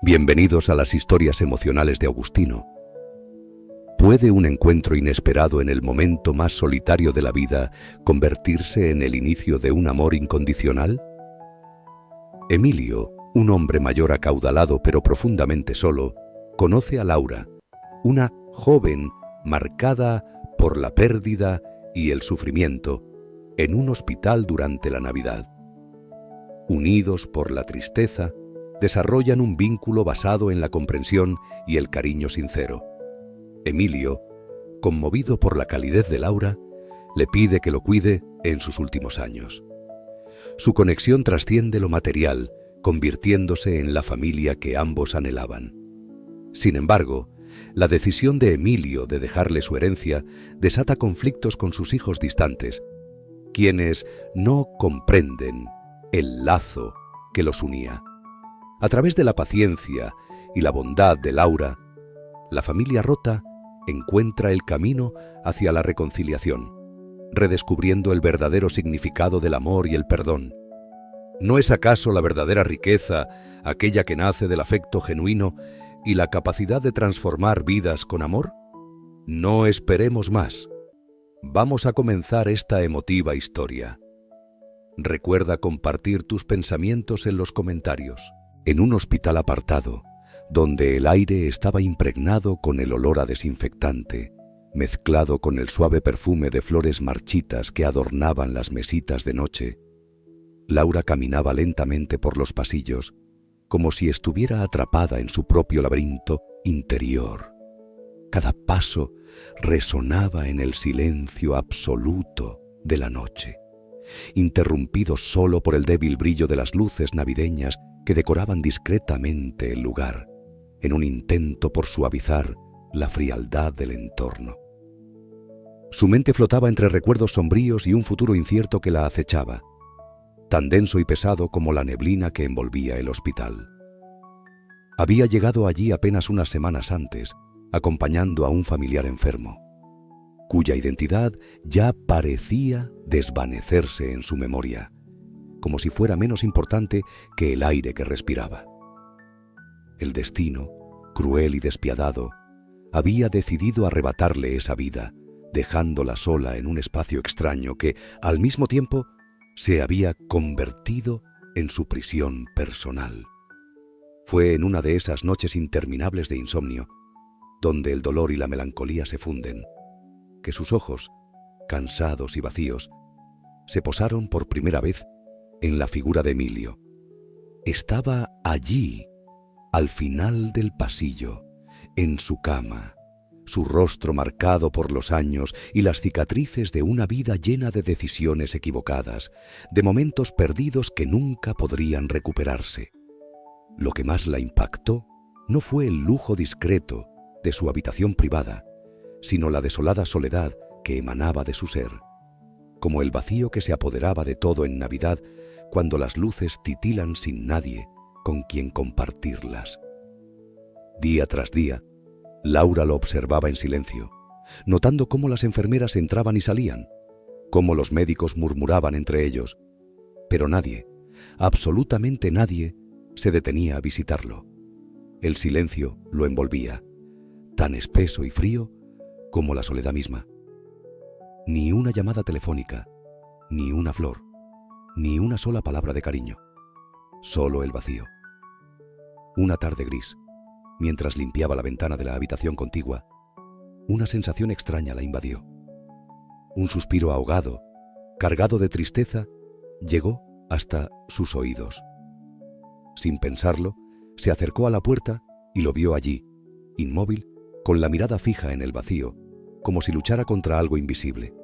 Bienvenidos a las historias emocionales de Agustino. ¿Puede un encuentro inesperado en el momento más solitario de la vida convertirse en el inicio de un amor incondicional? Emilio, un hombre mayor acaudalado pero profundamente solo, conoce a Laura, una joven marcada por la pérdida y el sufrimiento, en un hospital durante la Navidad. Unidos por la tristeza, desarrollan un vínculo basado en la comprensión y el cariño sincero. Emilio, conmovido por la calidez de Laura, le pide que lo cuide en sus últimos años. Su conexión trasciende lo material, convirtiéndose en la familia que ambos anhelaban. Sin embargo, la decisión de Emilio de dejarle su herencia desata conflictos con sus hijos distantes, quienes no comprenden el lazo que los unía. A través de la paciencia y la bondad de Laura, la familia rota encuentra el camino hacia la reconciliación, redescubriendo el verdadero significado del amor y el perdón. ¿No es acaso la verdadera riqueza aquella que nace del afecto genuino y la capacidad de transformar vidas con amor? No esperemos más. Vamos a comenzar esta emotiva historia. Recuerda compartir tus pensamientos en los comentarios. En un hospital apartado, donde el aire estaba impregnado con el olor a desinfectante, mezclado con el suave perfume de flores marchitas que adornaban las mesitas de noche, Laura caminaba lentamente por los pasillos, como si estuviera atrapada en su propio laberinto interior. Cada paso resonaba en el silencio absoluto de la noche, interrumpido solo por el débil brillo de las luces navideñas que decoraban discretamente el lugar, en un intento por suavizar la frialdad del entorno. Su mente flotaba entre recuerdos sombríos y un futuro incierto que la acechaba, tan denso y pesado como la neblina que envolvía el hospital. Había llegado allí apenas unas semanas antes, acompañando a un familiar enfermo, cuya identidad ya parecía desvanecerse en su memoria, como si fuera menos importante que el aire que respiraba. El destino, cruel y despiadado, había decidido arrebatarle esa vida, dejándola sola en un espacio extraño que, al mismo tiempo, se había convertido en su prisión personal. Fue en una de esas noches interminables de insomnio, donde el dolor y la melancolía se funden, que sus ojos, cansados y vacíos, se posaron por primera vez en la figura de Emilio. Estaba allí, al final del pasillo, en su cama, su rostro marcado por los años y las cicatrices de una vida llena de decisiones equivocadas, de momentos perdidos que nunca podrían recuperarse. Lo que más la impactó no fue el lujo discreto de su habitación privada, sino la desolada soledad que emanaba de su ser, como el vacío que se apoderaba de todo en Navidad cuando las luces titilan sin nadie con quien compartirlas. Día tras día, Laura lo observaba en silencio, notando cómo las enfermeras entraban y salían, cómo los médicos murmuraban entre ellos, pero nadie, absolutamente nadie, se detenía a visitarlo. El silencio lo envolvía, tan espeso y frío como la soledad misma. Ni una llamada telefónica, ni una flor, ni una sola palabra de cariño, solo el vacío. Una tarde gris, mientras limpiaba la ventana de la habitación contigua, una sensación extraña la invadió. Un suspiro ahogado, cargado de tristeza, llegó hasta sus oídos. Sin pensarlo, se acercó a la puerta y lo vio allí, inmóvil, con la mirada fija en el vacío, como si luchara contra algo invisible.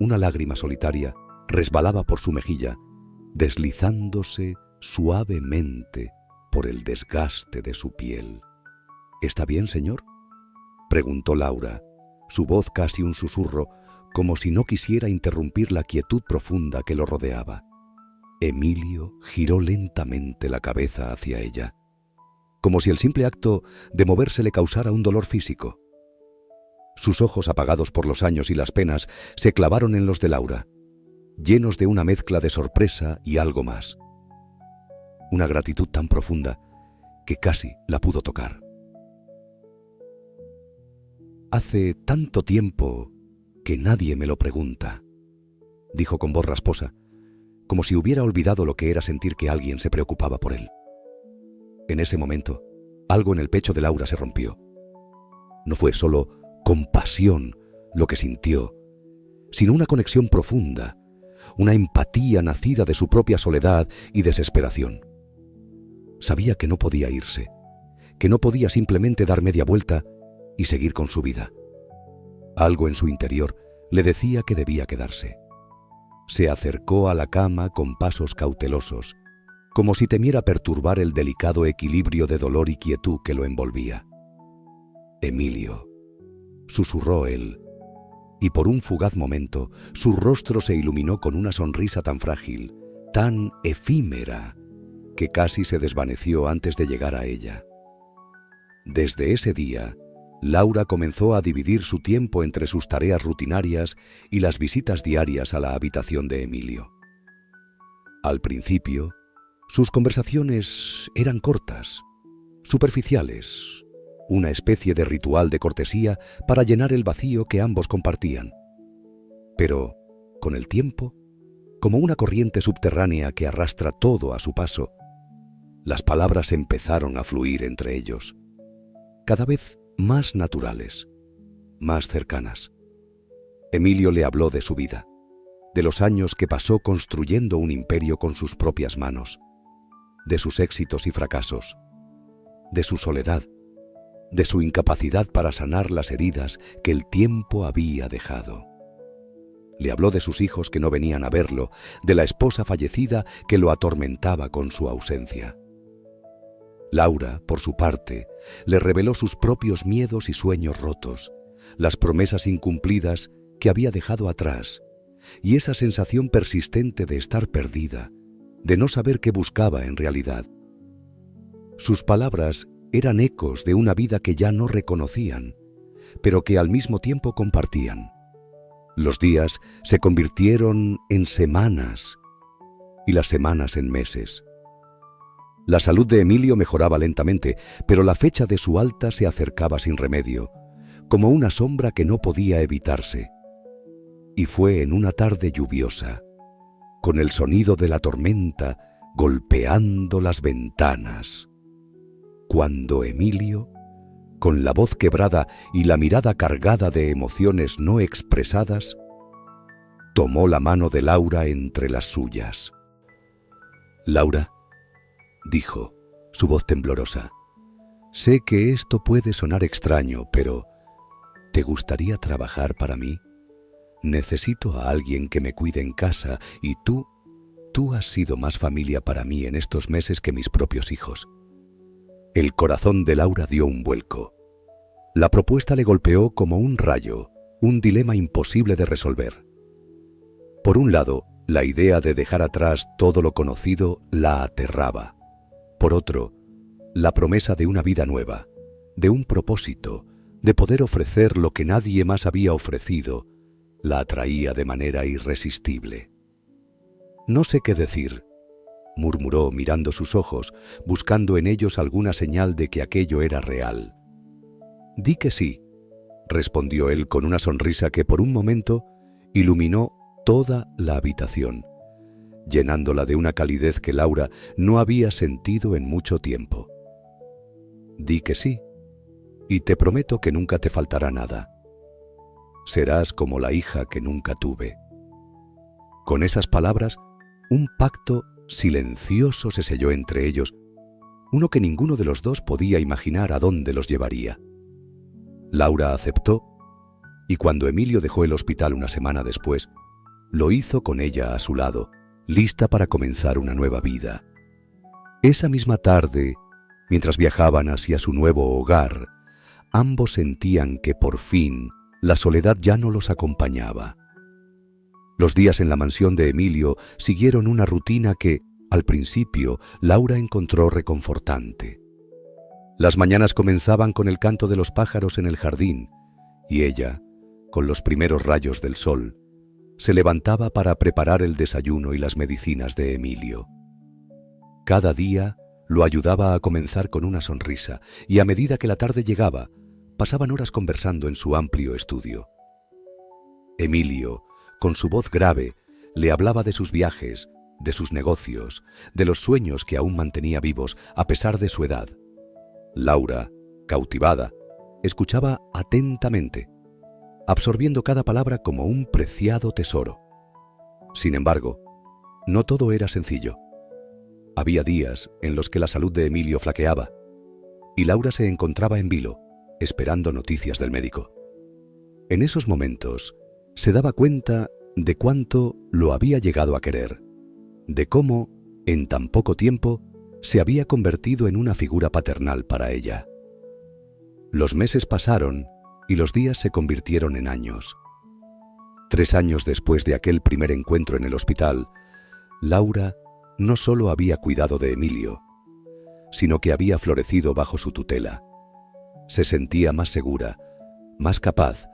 Una lágrima solitaria resbalaba por su mejilla, deslizándose suavemente por el desgaste de su piel. ¿Está bien, señor?, preguntó Laura, su voz casi un susurro, como si no quisiera interrumpir la quietud profunda que lo rodeaba. Emilio giró lentamente la cabeza hacia ella, como si el simple acto de moverse le causara un dolor físico. Sus ojos, apagados por los años y las penas, se clavaron en los de Laura, llenos de una mezcla de sorpresa y algo más. Una gratitud tan profunda que casi la pudo tocar. «Hace tanto tiempo que nadie me lo pregunta», dijo con voz rasposa, como si hubiera olvidado lo que era sentir que alguien se preocupaba por él. En ese momento, algo en el pecho de Laura se rompió. No fue solo compasión lo que sintió, sino una conexión profunda, una empatía nacida de su propia soledad y desesperación. Sabía que no podía irse, que no podía simplemente dar media vuelta y seguir con su vida. Algo en su interior le decía que debía quedarse. Se acercó a la cama con pasos cautelosos, como si temiera perturbar el delicado equilibrio de dolor y quietud que lo envolvía. «Emilio», susurró él, y por un fugaz momento su rostro se iluminó con una sonrisa tan frágil, tan efímera, que casi se desvaneció antes de llegar a ella. Desde ese día, Laura comenzó a dividir su tiempo entre sus tareas rutinarias y las visitas diarias a la habitación de Emilio. Al principio, sus conversaciones eran cortas, superficiales, una especie de ritual de cortesía para llenar el vacío que ambos compartían. Pero, con el tiempo, como una corriente subterránea que arrastra todo a su paso, las palabras empezaron a fluir entre ellos, cada vez más naturales, más cercanas. Emilio le habló de su vida, de los años que pasó construyendo un imperio con sus propias manos, de sus éxitos y fracasos, de su soledad, de su incapacidad para sanar las heridas que el tiempo había dejado. Le habló de sus hijos que no venían a verlo, de la esposa fallecida que lo atormentaba con su ausencia. Laura, por su parte, le reveló sus propios miedos y sueños rotos, las promesas incumplidas que había dejado atrás, y esa sensación persistente de estar perdida, de no saber qué buscaba en realidad. Sus palabras eran ecos de una vida que ya no reconocían, pero que al mismo tiempo compartían. Los días se convirtieron en semanas y las semanas en meses. La salud de Emilio mejoraba lentamente, pero la fecha de su alta se acercaba sin remedio, como una sombra que no podía evitarse. Y fue en una tarde lluviosa, con el sonido de la tormenta golpeando las ventanas, cuando Emilio, con la voz quebrada y la mirada cargada de emociones no expresadas, tomó la mano de Laura entre las suyas. «Laura», dijo, su voz temblorosa, «sé que esto puede sonar extraño, pero ¿te gustaría trabajar para mí? Necesito a alguien que me cuide en casa y tú has sido más familia para mí en estos meses que mis propios hijos». El corazón de Laura dio un vuelco. La propuesta le golpeó como un rayo, un dilema imposible de resolver. Por un lado, la idea de dejar atrás todo lo conocido la aterraba. Por otro, la promesa de una vida nueva, de un propósito, de poder ofrecer lo que nadie más había ofrecido, la atraía de manera irresistible. «No sé qué decir», murmuró mirando sus ojos, buscando en ellos alguna señal de que aquello era real. «Di que sí», respondió él con una sonrisa que por un momento iluminó toda la habitación, llenándola de una calidez que Laura no había sentido en mucho tiempo. «Di que sí, y te prometo que nunca te faltará nada. Serás como la hija que nunca tuve». Con esas palabras, un pacto silencioso se selló entre ellos, uno que ninguno de los dos podía imaginar a dónde los llevaría. Laura aceptó, y cuando Emilio dejó el hospital una semana después, lo hizo con ella a su lado, lista para comenzar una nueva vida. Esa misma tarde, mientras viajaban hacia su nuevo hogar, ambos sentían que por fin la soledad ya no los acompañaba. Los días en la mansión de Emilio siguieron una rutina que, al principio, Laura encontró reconfortante. Las mañanas comenzaban con el canto de los pájaros en el jardín, y ella, con los primeros rayos del sol, se levantaba para preparar el desayuno y las medicinas de Emilio. Cada día Lo ayudaba a comenzar con una sonrisa y a medida que la tarde llegaba, pasaban horas conversando en su amplio estudio. Emilio, con su voz grave, le hablaba de sus viajes, de sus negocios, de los sueños que aún mantenía vivos a pesar de su edad. Laura, cautivada, escuchaba atentamente, absorbiendo cada palabra como un preciado tesoro. Sin embargo, no todo era sencillo. Había días en los que la salud de Emilio flaqueaba y Laura se encontraba en vilo, esperando noticias del médico. En esos momentos, se daba cuenta de cuánto lo había llegado a querer, de cómo, en tan poco tiempo, se había convertido en una figura paternal para ella. Los meses pasaron y los días se convirtieron en años. 3 años después de aquel primer encuentro en el hospital, Laura no solo había cuidado de Emilio, sino que había florecido bajo su tutela. Se sentía más segura, más capaz,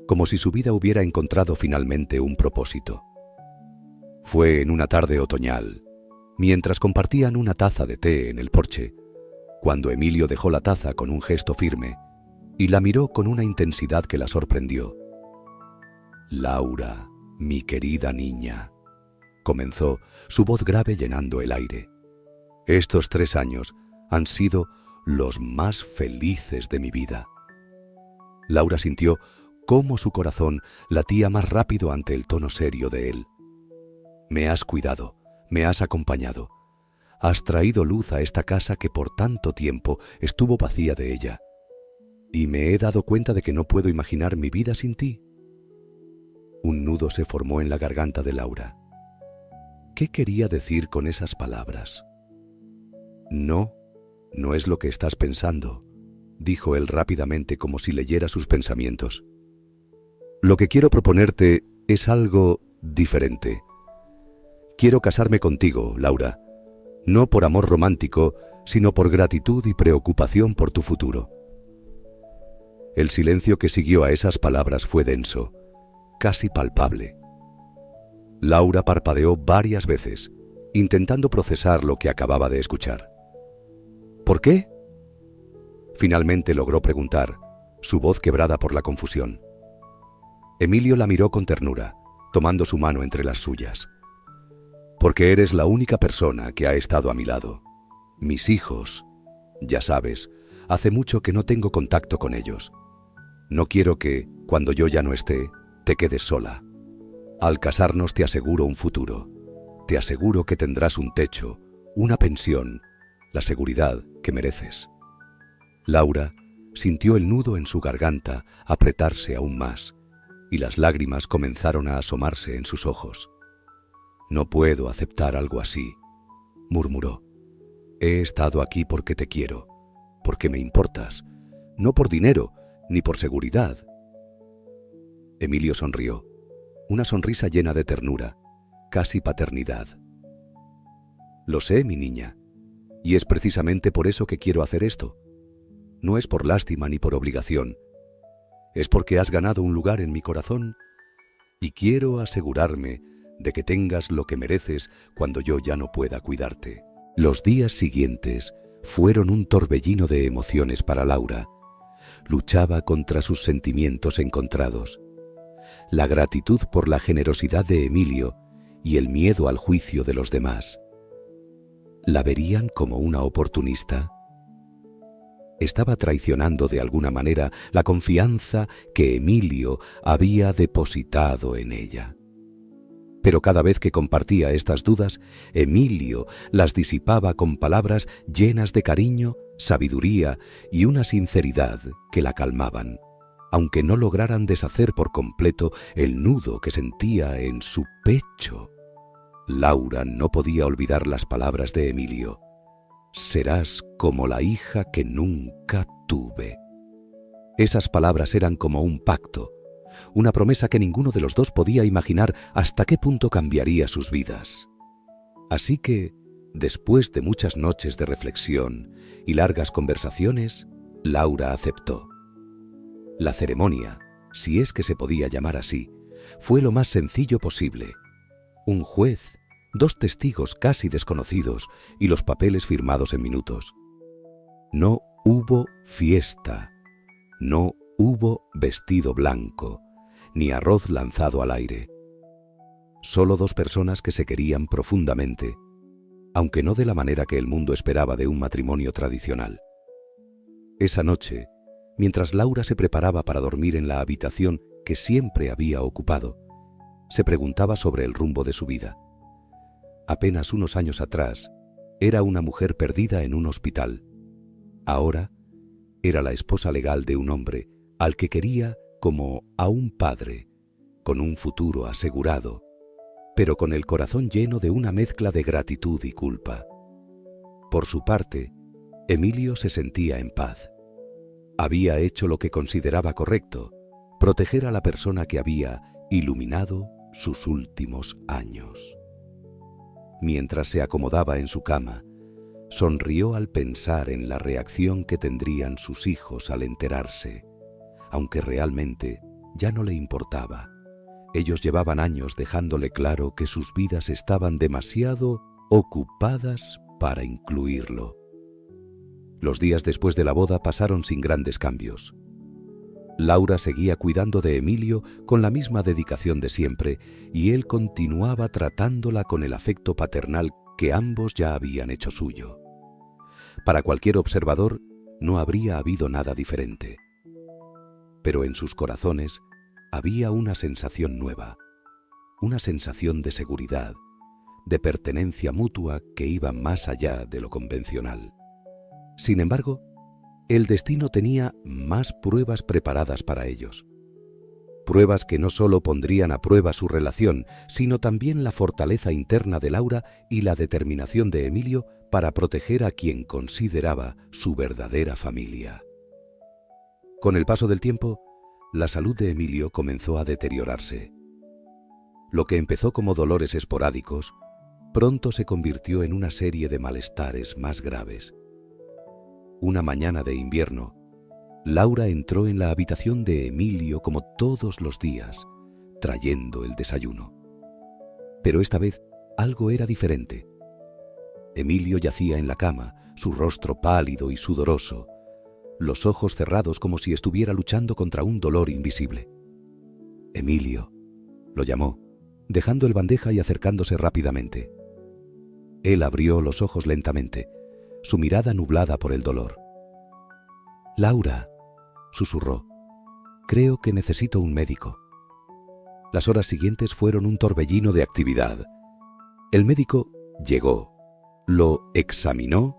como si su vida hubiera encontrado finalmente un propósito. Fue en una tarde otoñal, mientras compartían una taza de té en el porche, cuando Emilio dejó la taza con un gesto firme y la miró con una intensidad que la sorprendió. «Laura, mi querida niña», comenzó, su voz grave llenando el aire. «Estos 3 años han sido los más felices de mi vida». Laura sintió cómo su corazón latía más rápido ante el tono serio de él. «Me has cuidado, me has acompañado. Has traído luz a esta casa que por tanto tiempo estuvo vacía de ella. Y me he dado cuenta de que no puedo imaginar mi vida sin ti». Un nudo se formó en la garganta de Laura. ¿Qué quería decir con esas palabras? «No, no es lo que estás pensando», dijo él rápidamente como si leyera sus pensamientos. «Lo que quiero proponerte es algo diferente. Quiero casarme contigo, Laura, no por amor romántico, sino por gratitud y preocupación por tu futuro». El silencio que siguió a esas palabras fue denso, casi palpable. Laura parpadeó varias veces, intentando procesar lo que acababa de escuchar. «¿Por qué?», finalmente logró preguntar, su voz quebrada por la confusión. Emilio la miró con ternura, tomando su mano entre las suyas. «Porque eres la única persona que ha estado a mi lado. Mis hijos, ya sabes, hace mucho que no tengo contacto con ellos. No quiero que, cuando yo ya no esté, te quedes sola. Al casarnos te aseguro un futuro. Te aseguro que tendrás un techo, una pensión, la seguridad que mereces». Laura sintió el nudo en su garganta apretarse aún más, y las lágrimas comenzaron a asomarse en sus ojos. «No puedo aceptar algo así», murmuró. «He estado aquí porque te quiero, porque me importas, no por dinero ni por seguridad». Emilio sonrió, una sonrisa llena de ternura, casi paternidad. «Lo sé, mi niña, y es precisamente por eso que quiero hacer esto. No es por lástima ni por obligación. Es porque has ganado un lugar en mi corazón y quiero asegurarme de que tengas lo que mereces cuando yo ya no pueda cuidarte». Los días siguientes fueron un torbellino de emociones para Laura. Luchaba contra sus sentimientos encontrados. La gratitud por la generosidad de Emilio y el miedo al juicio de los demás. ¿La verían como una oportunista? Estaba traicionando de alguna manera la confianza que Emilio había depositado en ella. Pero cada vez que compartía estas dudas, Emilio las disipaba con palabras llenas de cariño, sabiduría y una sinceridad que la calmaban, aunque no lograran deshacer por completo el nudo que sentía en su pecho. Laura no podía olvidar las palabras de Emilio. «Serás como la hija que nunca tuve». Esas palabras eran como un pacto, una promesa que ninguno de los dos podía imaginar hasta qué punto cambiaría sus vidas. Así que, después de muchas noches de reflexión y largas conversaciones, Laura aceptó. La ceremonia, si es que se podía llamar así, fue lo más sencillo posible. Un juez 2 testigos casi desconocidos y los papeles firmados en minutos. No hubo fiesta, no hubo vestido blanco, ni arroz lanzado al aire. Solo 2 personas que se querían profundamente, aunque no de la manera que el mundo esperaba de un matrimonio tradicional. Esa noche, mientras Laura se preparaba para dormir en la habitación que siempre había ocupado, se preguntaba sobre el rumbo de su vida. Apenas unos años atrás, era una mujer perdida en un hospital. Ahora, era la esposa legal de un hombre al que quería como a un padre, con un futuro asegurado, pero con el corazón lleno de una mezcla de gratitud y culpa. Por su parte, Emilio se sentía en paz. Había hecho lo que consideraba correcto, proteger a la persona que había iluminado sus últimos años. Mientras se acomodaba en su cama, sonrió al pensar en la reacción que tendrían sus hijos al enterarse, aunque realmente ya no le importaba. Ellos llevaban años dejándole claro que sus vidas estaban demasiado ocupadas para incluirlo. Los días después de la boda pasaron sin grandes cambios. Laura seguía cuidando de Emilio con la misma dedicación de siempre y él continuaba tratándola con el afecto paternal que ambos ya habían hecho suyo. Para cualquier observador no habría habido nada diferente. Pero en sus corazones había una sensación nueva, una sensación de seguridad, de pertenencia mutua que iba más allá de lo convencional. Sin embargo, el destino tenía más pruebas preparadas para ellos. Pruebas que no solo pondrían a prueba su relación, sino también la fortaleza interna de Laura y la determinación de Emilio para proteger a quien consideraba su verdadera familia. Con el paso del tiempo, la salud de Emilio comenzó a deteriorarse. Lo que empezó como dolores esporádicos, pronto se convirtió en una serie de malestares más graves. Una mañana de invierno, Laura entró en la habitación de Emilio como todos los días, trayendo el desayuno. Pero esta vez algo era diferente. Emilio yacía en la cama, su rostro pálido y sudoroso, los ojos cerrados como si estuviera luchando contra un dolor invisible. «Emilio», lo llamó, dejando el bandeja y acercándose rápidamente. Él abrió los ojos lentamente, su mirada nublada por el dolor. «Laura», susurró, «creo que necesito un médico». Las horas siguientes fueron un torbellino de actividad. El médico llegó, lo examinó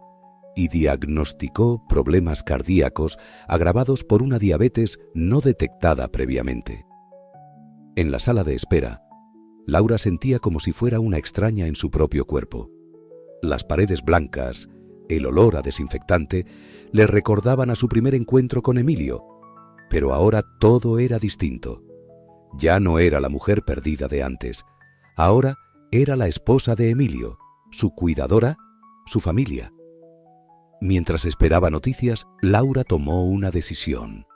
y diagnosticó problemas cardíacos agravados por una diabetes no detectada previamente. En la sala de espera, Laura sentía como si fuera una extraña en su propio cuerpo. Las paredes blancas, el olor a desinfectante, le recordaban a su primer encuentro con Emilio, pero ahora todo era distinto. Ya no era la mujer perdida de antes, ahora era la esposa de Emilio, su cuidadora, su familia. Mientras esperaba noticias, Laura tomó una decisión.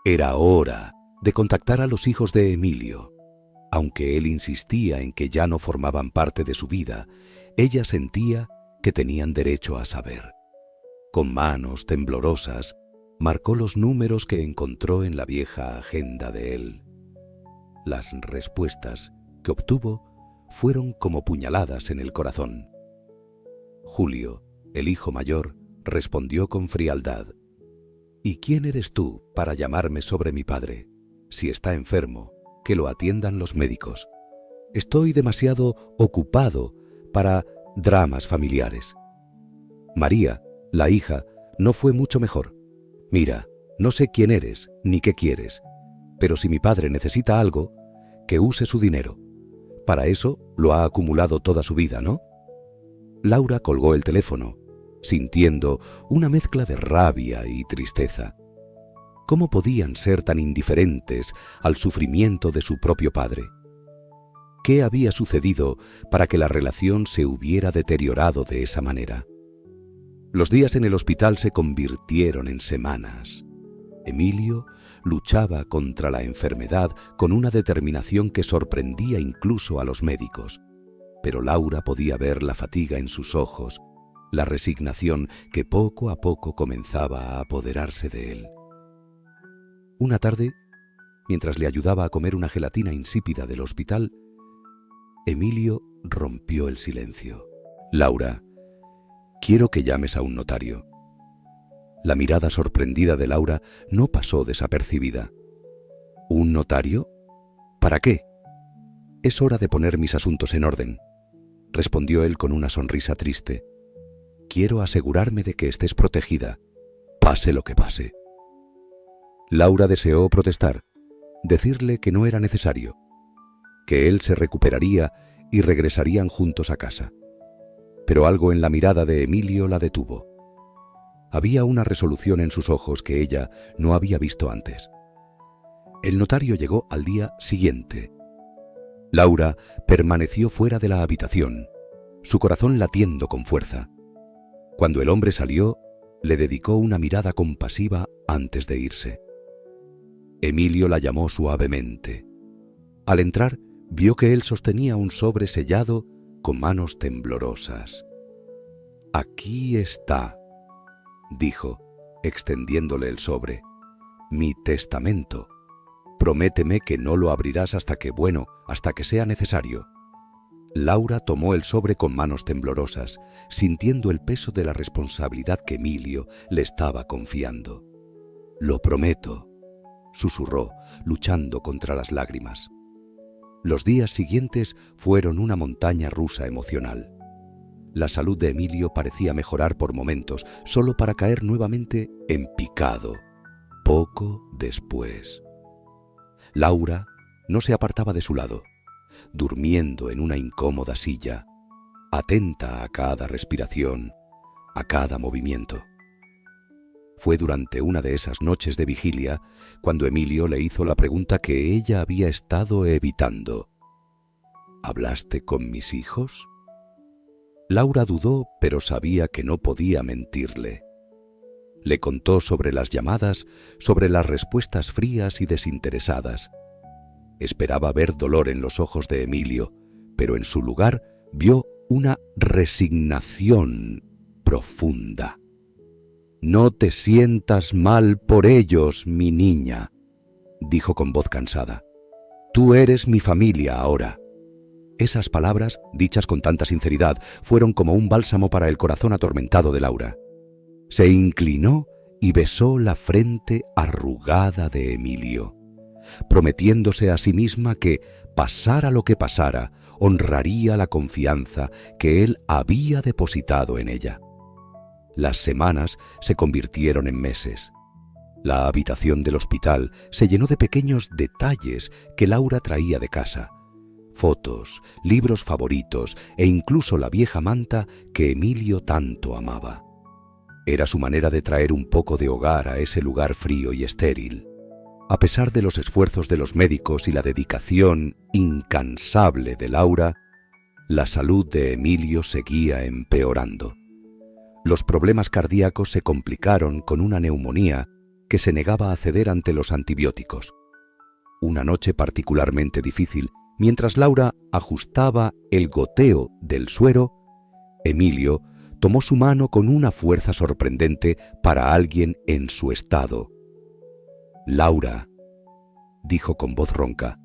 Era hora de contactar a los hijos de Emilio. Aunque él insistía en que ya no formaban parte de su vida, ella sentía que tenían derecho a saber. Con manos temblorosas, marcó los números que encontró en la vieja agenda de él. Las respuestas que obtuvo fueron como puñaladas en el corazón. Julio, el hijo mayor, respondió con frialdad: «¿Y quién eres tú para llamarme sobre mi padre? Si está enfermo, que lo atiendan los médicos. Estoy demasiado ocupado para dramas familiares». María, la hija, no fue mucho mejor. «Mira, no sé quién eres ni qué quieres, pero si mi padre necesita algo, que use su dinero. Para eso lo ha acumulado toda su vida, ¿no?». Laura colgó el teléfono, sintiendo una mezcla de rabia y tristeza. ¿Cómo podían ser tan indiferentes al sufrimiento de su propio padre? ¿Qué había sucedido para que la relación se hubiera deteriorado de esa manera? Los días en el hospital se convirtieron en semanas. Emilio luchaba contra la enfermedad con una determinación que sorprendía incluso a los médicos. pero Laura podía ver la fatiga en sus ojos, la resignación que poco a poco comenzaba a apoderarse de él. Una tarde, mientras le ayudaba a comer una gelatina insípida del hospital, Emilio rompió el silencio. «Laura, quiero que llames a un notario». La mirada sorprendida de Laura no pasó desapercibida. «¿Un notario? ¿Para qué?» «Es hora de poner mis asuntos en orden», respondió él con una sonrisa triste. «Quiero asegurarme de que estés protegida, pase lo que pase». Laura deseó protestar, decirle que no era necesario, que él se recuperaría y regresarían juntos a casa. Pero algo en la mirada de Emilio la detuvo. Había una resolución en sus ojos que ella no había visto antes. El notario llegó al día siguiente. Laura permaneció fuera de la habitación, su corazón latiendo con fuerza. Cuando el hombre salió, le dedicó una mirada compasiva antes de irse. Emilio la llamó suavemente. Al entrar, vio que él sostenía un sobre sellado con manos temblorosas. «Aquí está», dijo, extendiéndole el sobre, «mi testamento. Prométeme que no lo abrirás hasta que sea necesario». Laura tomó el sobre con manos temblorosas, sintiendo el peso de la responsabilidad que Emilio le estaba confiando. «Lo prometo», susurró, luchando contra las lágrimas. Los días siguientes fueron una montaña rusa emocional. La salud de Emilio parecía mejorar por momentos, solo para caer nuevamente en picado, poco después. Laura no se apartaba de su lado, durmiendo en una incómoda silla, atenta a cada respiración, a cada movimiento. Fue durante una de esas noches de vigilia cuando Emilio le hizo la pregunta que ella había estado evitando. «¿Hablaste con mis hijos?» Laura dudó, pero sabía que no podía mentirle. Le contó sobre las llamadas, sobre las respuestas frías y desinteresadas. Esperaba ver dolor en los ojos de Emilio, pero en su lugar vio una resignación profunda. «No te sientas mal por ellos, mi niña», dijo con voz cansada. «Tú eres mi familia ahora». Esas palabras, dichas con tanta sinceridad, fueron como un bálsamo para el corazón atormentado de Laura. Se inclinó y besó la frente arrugada de Emilio, prometiéndose a sí misma que, pasara lo que pasara, honraría la confianza que él había depositado en ella. Las semanas se convirtieron en meses. La habitación del hospital se llenó de pequeños detalles que Laura traía de casa. Fotos, libros favoritos e incluso la vieja manta que Emilio tanto amaba. Era su manera de traer un poco de hogar a ese lugar frío y estéril. A pesar de los esfuerzos de los médicos y la dedicación incansable de Laura, la salud de Emilio seguía empeorando. Los problemas cardíacos se complicaron con una neumonía que se negaba a ceder ante los antibióticos. Una noche particularmente difícil, mientras Laura ajustaba el goteo del suero, Emilio tomó su mano con una fuerza sorprendente para alguien en su estado. «Laura», dijo con voz ronca,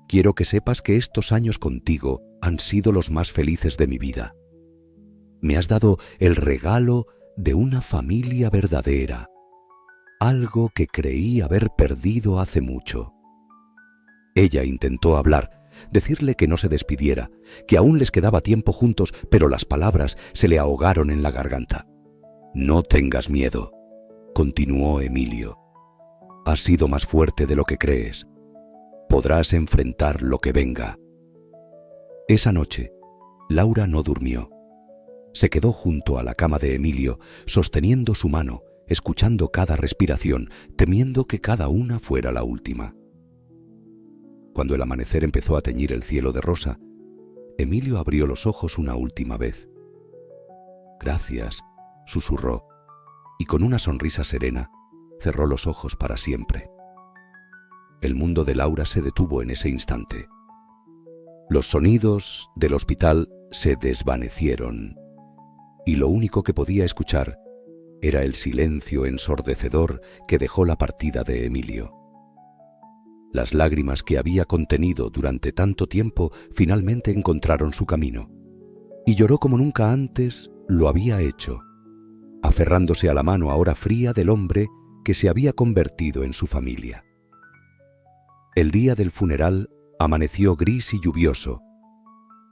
«quiero que sepas que estos años contigo han sido los más felices de mi vida. Me has dado el regalo de una familia verdadera, algo que creí haber perdido hace mucho». Ella intentó hablar, decirle que no se despidiera, que aún les quedaba tiempo juntos, pero las palabras se le ahogaron en la garganta. «No tengas miedo», continuó Emilio. «Has sido más fuerte de lo que crees. Podrás enfrentar lo que venga». Esa noche, Laura no durmió. Se quedó junto a la cama de Emilio, sosteniendo su mano, escuchando cada respiración, temiendo que cada una fuera la última. Cuando el amanecer empezó a teñir el cielo de rosa, Emilio abrió los ojos una última vez. «Gracias», susurró, y con una sonrisa serena cerró los ojos para siempre. El mundo de Laura se detuvo en ese instante. Los sonidos del hospital se desvanecieron y lo único que podía escuchar era el silencio ensordecedor que dejó la partida de Emilio. Las lágrimas que había contenido durante tanto tiempo finalmente encontraron su camino, y lloró como nunca antes lo había hecho, aferrándose a la mano ahora fría del hombre que se había convertido en su familia. El día del funeral amaneció gris y lluvioso,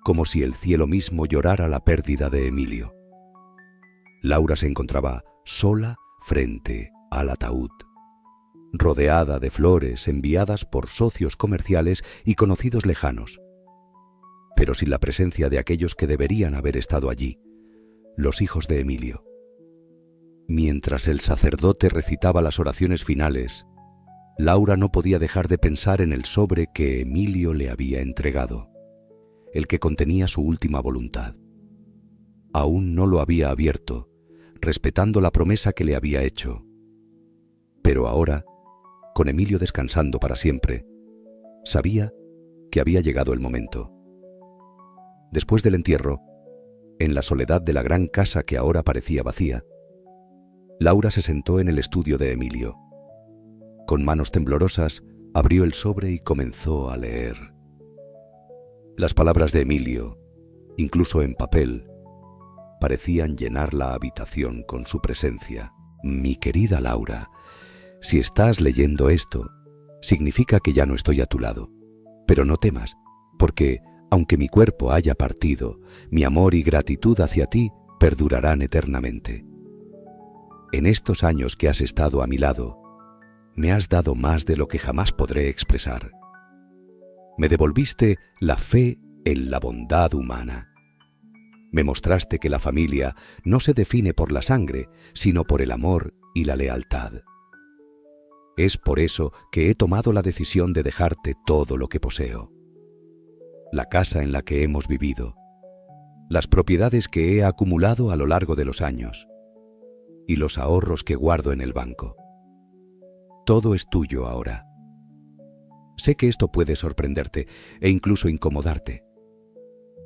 como si el cielo mismo llorara la pérdida de Emilio. Laura se encontraba sola frente al ataúd, rodeada de flores enviadas por socios comerciales y conocidos lejanos, pero sin la presencia de aquellos que deberían haber estado allí, los hijos de Emilio. Mientras el sacerdote recitaba las oraciones finales, Laura no podía dejar de pensar en el sobre que Emilio le había entregado, el que contenía su última voluntad. Aún no lo había abierto, respetando la promesa que le había hecho. Pero ahora, con Emilio descansando para siempre, sabía que había llegado el momento. Después del entierro, en la soledad de la gran casa que ahora parecía vacía, Laura se sentó en el estudio de Emilio. Con manos temblorosas, abrió el sobre y comenzó a leer. Las palabras de Emilio, incluso en papel, parecían llenar la habitación con su presencia. Mi querida Laura, si estás leyendo esto, significa que ya no estoy a tu lado. Pero no temas, porque, aunque mi cuerpo haya partido, mi amor y gratitud hacia ti perdurarán eternamente. En estos años que has estado a mi lado, me has dado más de lo que jamás podré expresar. Me devolviste la fe en la bondad humana. Me mostraste que la familia no se define por la sangre, sino por el amor y la lealtad. Es por eso que he tomado la decisión de dejarte todo lo que poseo. La casa en la que hemos vivido, las propiedades que he acumulado a lo largo de los años y los ahorros que guardo en el banco. Todo es tuyo ahora. Sé que esto puede sorprenderte e incluso incomodarte,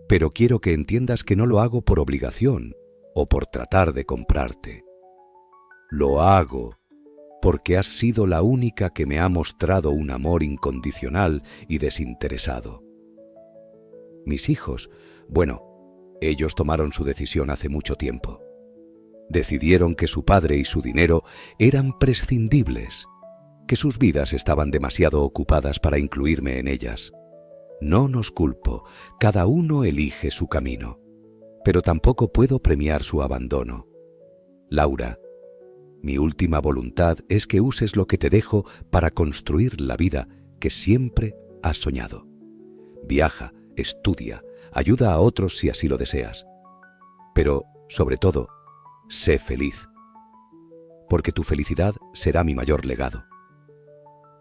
pero quiero que entiendas que no lo hago por obligación o por tratar de comprarte. Lo hago porque has sido la única que me ha mostrado un amor incondicional y desinteresado. Mis hijos, bueno, ellos tomaron su decisión hace mucho tiempo. Decidieron que su padre y su dinero eran prescindibles, que sus vidas estaban demasiado ocupadas para incluirme en ellas. No nos culpo, cada uno elige su camino, pero tampoco puedo premiar su abandono. Laura, mi última voluntad es que uses lo que te dejo para construir la vida que siempre has soñado. Viaja, estudia, ayuda a otros si así lo deseas. Pero, sobre todo, sé feliz, porque tu felicidad será mi mayor legado.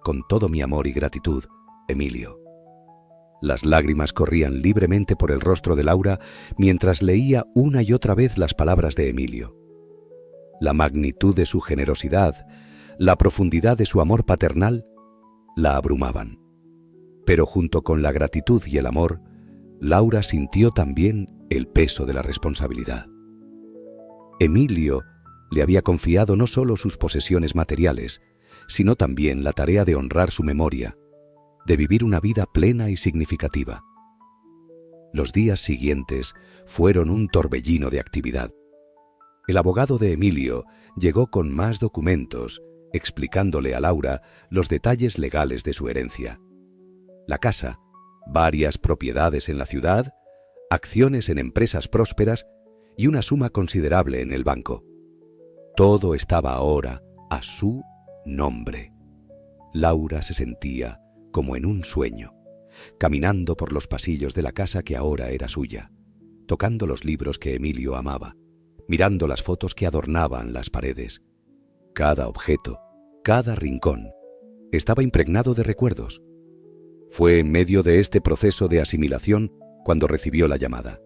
Con todo mi amor y gratitud, Emilio. Las lágrimas corrían libremente por el rostro de Laura mientras leía una y otra vez las palabras de Emilio. La magnitud de su generosidad, la profundidad de su amor paternal, la abrumaban. Pero junto con la gratitud y el amor, Laura sintió también el peso de la responsabilidad. Emilio le había confiado no solo sus posesiones materiales, sino también la tarea de honrar su memoria, de vivir una vida plena y significativa. Los días siguientes fueron un torbellino de actividad. El abogado de Emilio llegó con más documentos, explicándole a Laura los detalles legales de su herencia. La casa, varias propiedades en la ciudad, acciones en empresas prósperas y una suma considerable en el banco. Todo estaba ahora a su nombre. Laura se sentía como en un sueño, caminando por los pasillos de la casa que ahora era suya, tocando los libros que Emilio amaba, mirando las fotos que adornaban las paredes. Cada objeto, cada rincón, estaba impregnado de recuerdos. Fue en medio de este proceso de asimilación cuando recibió la llamada.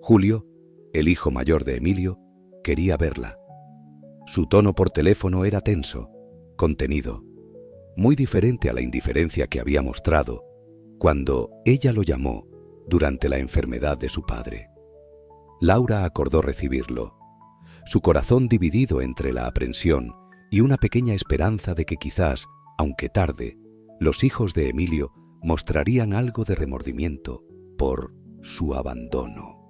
Julio, el hijo mayor de Emilio, quería verla. Su tono por teléfono era tenso, contenido, muy diferente a la indiferencia que había mostrado cuando ella lo llamó durante la enfermedad de su padre. Laura acordó recibirlo, su corazón dividido entre la aprensión y una pequeña esperanza de que quizás, aunque tarde, los hijos de Emilio mostrarían algo de remordimiento por su abandono.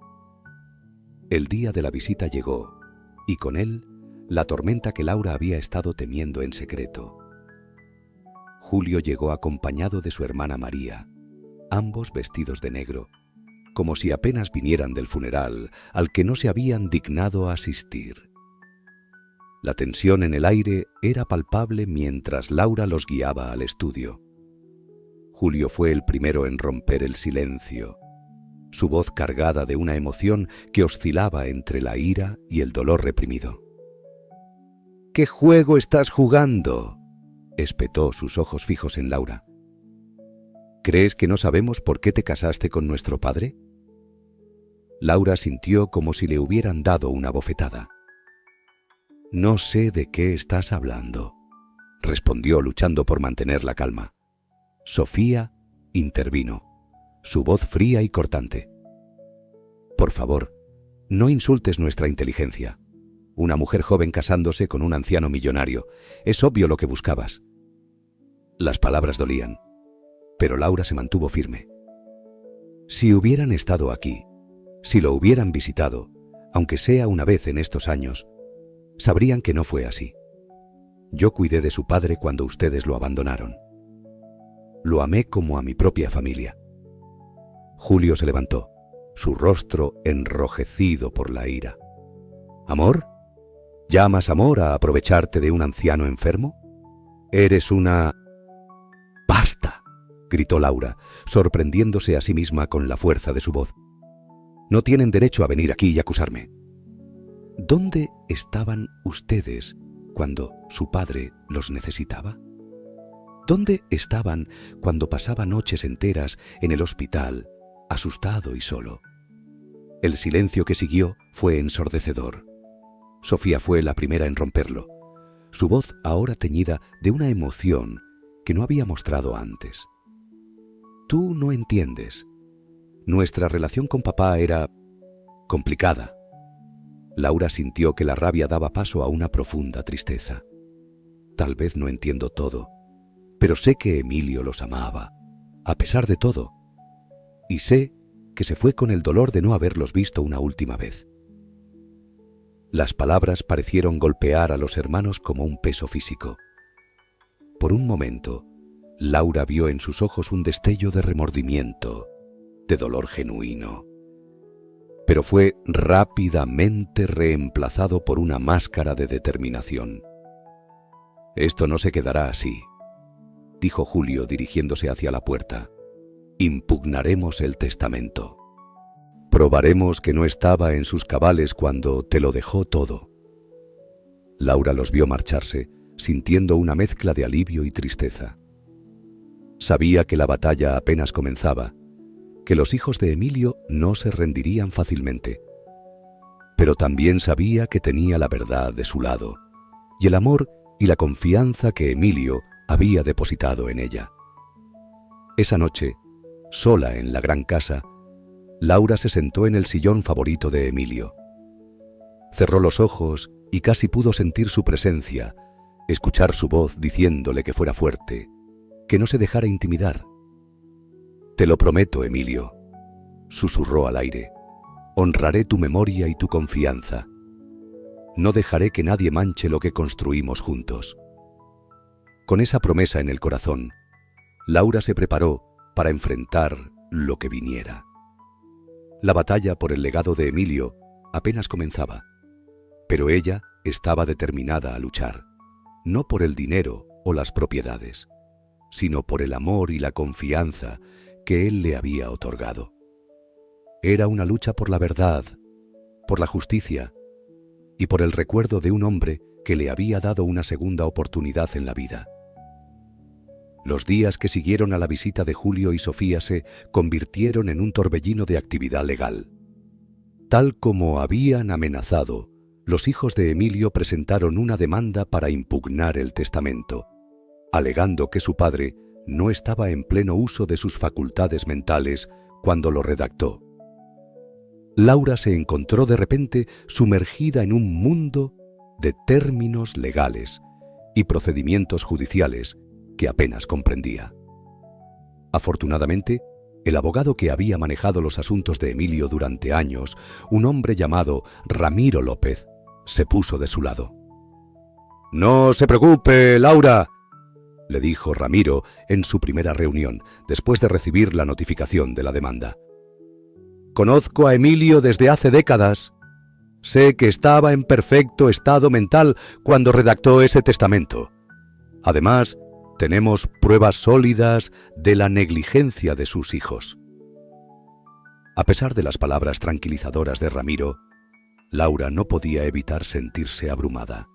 El día de la visita llegó, y con él la tormenta que Laura había estado temiendo en secreto. Julio llegó acompañado de su hermana María, ambos vestidos de negro, como si apenas vinieran del funeral al que no se habían dignado a asistir. La tensión en el aire era palpable mientras Laura los guiaba al estudio. Julio fue el primero en romper el silencio, su voz cargada de una emoción que oscilaba entre la ira y el dolor reprimido. «¿Qué juego estás jugando?», espetó, sus ojos fijos en Laura. «¿Crees que no sabemos por qué te casaste con nuestro padre?». Laura sintió como si le hubieran dado una bofetada. «No sé de qué estás hablando», respondió luchando por mantener la calma. Sofía intervino, su voz fría y cortante. «Por favor, no insultes nuestra inteligencia. Una mujer joven casándose con un anciano millonario. Es obvio lo que buscabas». Las palabras dolían, pero Laura se mantuvo firme. «Si hubieran estado aquí, si lo hubieran visitado, aunque sea una vez en estos años, sabrían que no fue así. Yo cuidé de su padre cuando ustedes lo abandonaron. Lo amé como a mi propia familia». Julio se levantó, su rostro enrojecido por la ira. «¿Amor? ¿Llamas amor a aprovecharte de un anciano enfermo? Eres una...» «¡Basta!», gritó Laura, sorprendiéndose a sí misma con la fuerza de su voz. «No tienen derecho a venir aquí y acusarme». ¿Dónde estaban ustedes cuando su padre los necesitaba? ¿Dónde estaban cuando pasaba noches enteras en el hospital, asustado y solo? El silencio que siguió fue ensordecedor. Sofía fue la primera en romperlo, su voz ahora teñida de una emoción que no había mostrado antes. «Tú no entiendes. Nuestra relación con papá era complicada». Laura sintió que la rabia daba paso a una profunda tristeza. «Tal vez no entiendo todo, pero sé que Emilio los amaba, a pesar de todo, y sé que se fue con el dolor de no haberlos visto una última vez». Las palabras parecieron golpear a los hermanos como un peso físico. Por un momento, Laura vio en sus ojos un destello de remordimiento, de dolor genuino. Pero fue rápidamente reemplazado por una máscara de determinación. «Esto no se quedará así», dijo Julio dirigiéndose hacia la puerta. «Impugnaremos el testamento. Probaremos que no estaba en sus cabales cuando te lo dejó todo». Laura los vio marcharse, sintiendo una mezcla de alivio y tristeza. Sabía que la batalla apenas comenzaba, que los hijos de Emilio no se rendirían fácilmente. Pero también sabía que tenía la verdad de su lado, y el amor y la confianza que Emilio había depositado en ella. Esa noche, sola en la gran casa, Laura se sentó en el sillón favorito de Emilio. Cerró los ojos y casi pudo sentir su presencia, escuchar su voz diciéndole que fuera fuerte, que no se dejara intimidar. «Te lo prometo, Emilio», susurró al aire. «Honraré tu memoria y tu confianza. No dejaré que nadie manche lo que construimos juntos». Con esa promesa en el corazón, Laura se preparó para enfrentar lo que viniera. La batalla por el legado de Emilio apenas comenzaba, pero ella estaba determinada a luchar, no por el dinero o las propiedades, sino por el amor y la confianza que él le había otorgado. Era una lucha por la verdad, por la justicia y por el recuerdo de un hombre que le había dado una segunda oportunidad en la vida. Los días que siguieron a la visita de Julio y Sofía se convirtieron en un torbellino de actividad legal. Tal como habían amenazado, los hijos de Emilio presentaron una demanda para impugnar el testamento, alegando que su padre no estaba en pleno uso de sus facultades mentales cuando lo redactó. Laura se encontró de repente sumergida en un mundo de términos legales y procedimientos judiciales que apenas comprendía. Afortunadamente, el abogado que había manejado los asuntos de Emilio durante años, un hombre llamado Ramiro López, se puso de su lado. «No se preocupe, Laura», le dijo Ramiro en su primera reunión, después de recibir la notificación de la demanda. «Conozco a Emilio desde hace décadas. Sé que estaba en perfecto estado mental cuando redactó ese testamento. Además, tenemos pruebas sólidas de la negligencia de sus hijos». A pesar de las palabras tranquilizadoras de Ramiro, Laura no podía evitar sentirse abrumada.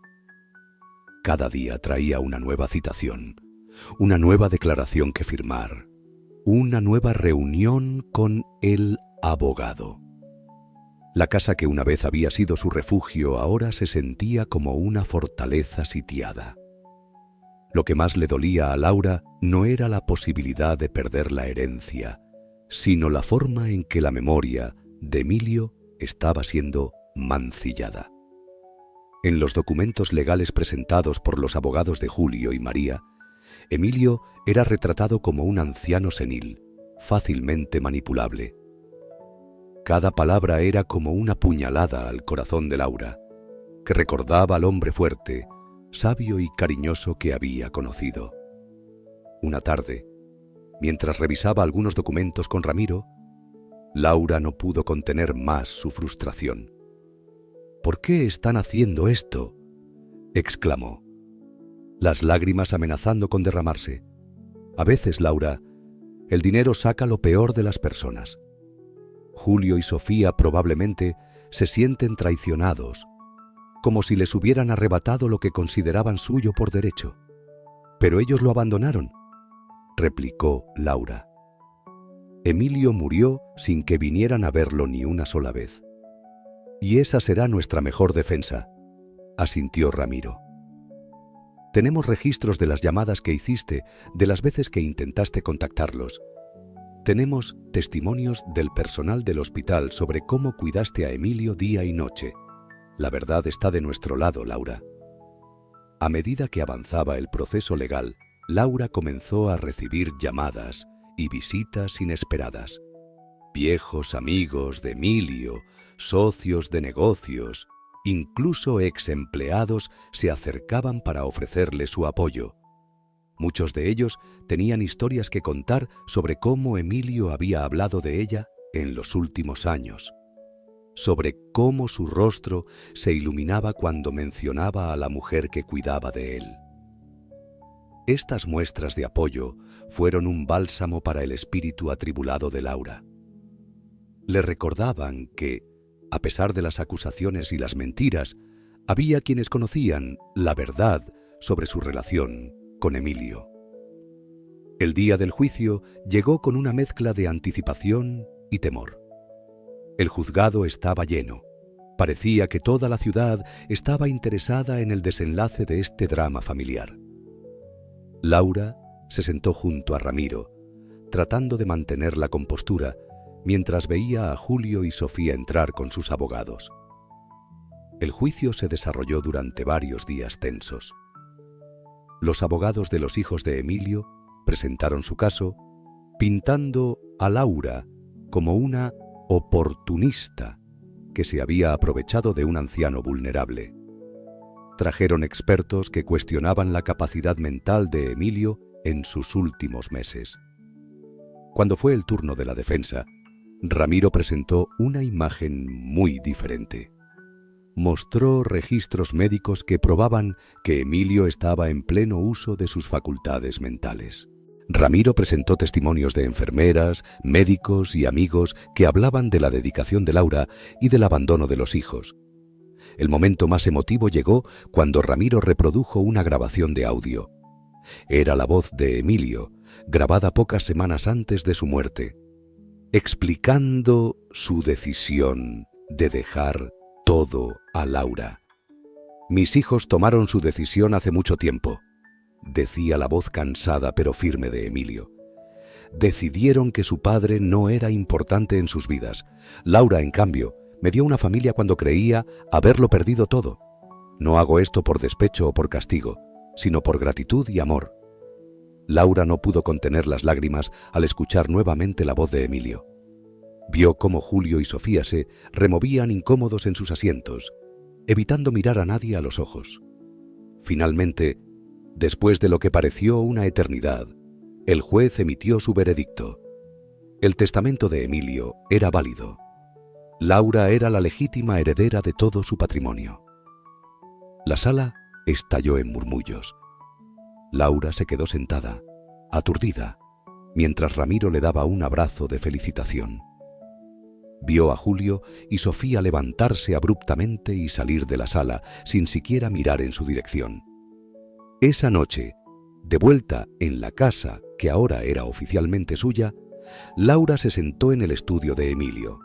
Cada día traía una nueva citación, una nueva declaración que firmar, una nueva reunión con el abogado. La casa que una vez había sido su refugio ahora se sentía como una fortaleza sitiada. Lo que más le dolía a Laura no era la posibilidad de perder la herencia, sino la forma en que la memoria de Emilio estaba siendo mancillada. En los documentos legales presentados por los abogados de Julio y María, Emilio era retratado como un anciano senil, fácilmente manipulable. Cada palabra era como una puñalada al corazón de Laura, que recordaba al hombre fuerte, sabio y cariñoso que había conocido. Una tarde, mientras revisaba algunos documentos con Ramiro, Laura no pudo contener más su frustración. «¿Por qué están haciendo esto?», exclamó, las lágrimas amenazando con derramarse. A veces, Laura, el dinero saca lo peor de las personas. Julio y Sofía probablemente se sienten traicionados, como si les hubieran arrebatado lo que consideraban suyo por derecho. Pero ellos lo abandonaron, replicó Laura. Emilio murió sin que vinieran a verlo ni una sola vez. Y esa será nuestra mejor defensa, asintió Ramiro. Tenemos registros de las llamadas que hiciste, de las veces que intentaste contactarlos. Tenemos testimonios del personal del hospital sobre cómo cuidaste a Emilio día y noche. La verdad está de nuestro lado, Laura. A medida que avanzaba el proceso legal, Laura comenzó a recibir llamadas y visitas inesperadas. Viejos amigos de Emilio, socios de negocios, incluso ex empleados se acercaban para ofrecerle su apoyo. Muchos de ellos tenían historias que contar sobre cómo Emilio había hablado de ella en los últimos años, sobre cómo su rostro se iluminaba cuando mencionaba a la mujer que cuidaba de él. Estas muestras de apoyo fueron un bálsamo para el espíritu atribulado de Laura. Le recordaban que, a pesar de las acusaciones y las mentiras, había quienes conocían la verdad sobre su relación con Emilio. El día del juicio llegó con una mezcla de anticipación y temor. El juzgado estaba lleno. Parecía que toda la ciudad estaba interesada en el desenlace de este drama familiar. Laura se sentó junto a Ramiro, tratando de mantener la compostura, mientras veía a Julio y Sofía entrar con sus abogados. El juicio se desarrolló durante varios días tensos. Los abogados de los hijos de Emilio presentaron su caso, pintando a Laura como una oportunista que se había aprovechado de un anciano vulnerable. Trajeron expertos que cuestionaban la capacidad mental de Emilio en sus últimos meses. Cuando fue el turno de la defensa, Ramiro presentó una imagen muy diferente. Mostró registros médicos que probaban que Emilio estaba en pleno uso de sus facultades mentales. Ramiro presentó testimonios de enfermeras, médicos y amigos que hablaban de la dedicación de Laura y del abandono de los hijos. El momento más emotivo llegó cuando Ramiro reprodujo una grabación de audio. Era la voz de Emilio, grabada pocas semanas antes de su muerte, explicando su decisión de dejar todo a Laura. «Mis hijos tomaron su decisión hace mucho tiempo», decía la voz cansada pero firme de Emilio. decidieron que su padre no era importante en sus vidas. Laura, en cambio, me dio una familia cuando creía haberlo perdido todo. No hago esto por despecho o por castigo, sino por gratitud y amor. Laura no pudo contener las lágrimas al escuchar nuevamente la voz de Emilio. Vio cómo Julio y Sofía se removían incómodos en sus asientos, evitando mirar a nadie a los ojos. Finalmente, después de lo que pareció una eternidad, el juez emitió su veredicto. El testamento de Emilio era válido. Laura era la legítima heredera de todo su patrimonio. La sala estalló en murmullos. Laura se quedó sentada, aturdida, mientras Ramiro le daba un abrazo de felicitación. Vio a Julio y Sofía levantarse abruptamente y salir de la sala sin siquiera mirar en su dirección. Esa noche, de vuelta en la casa que ahora era oficialmente suya, Laura se sentó en el estudio de Emilio.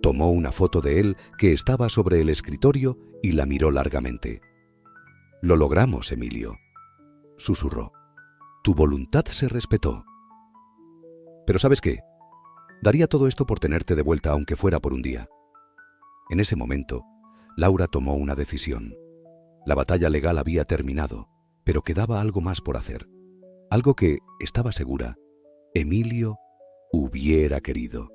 Tomó una foto de él que estaba sobre el escritorio y la miró largamente. «Lo logramos, Emilio», susurró. «Tu voluntad se respetó. Pero ¿sabes qué? Daría todo esto por tenerte de vuelta, aunque fuera por un día». En ese momento, Laura tomó una decisión. La batalla legal había terminado, pero quedaba algo más por hacer. Algo que, estaba segura, Emilio hubiera querido.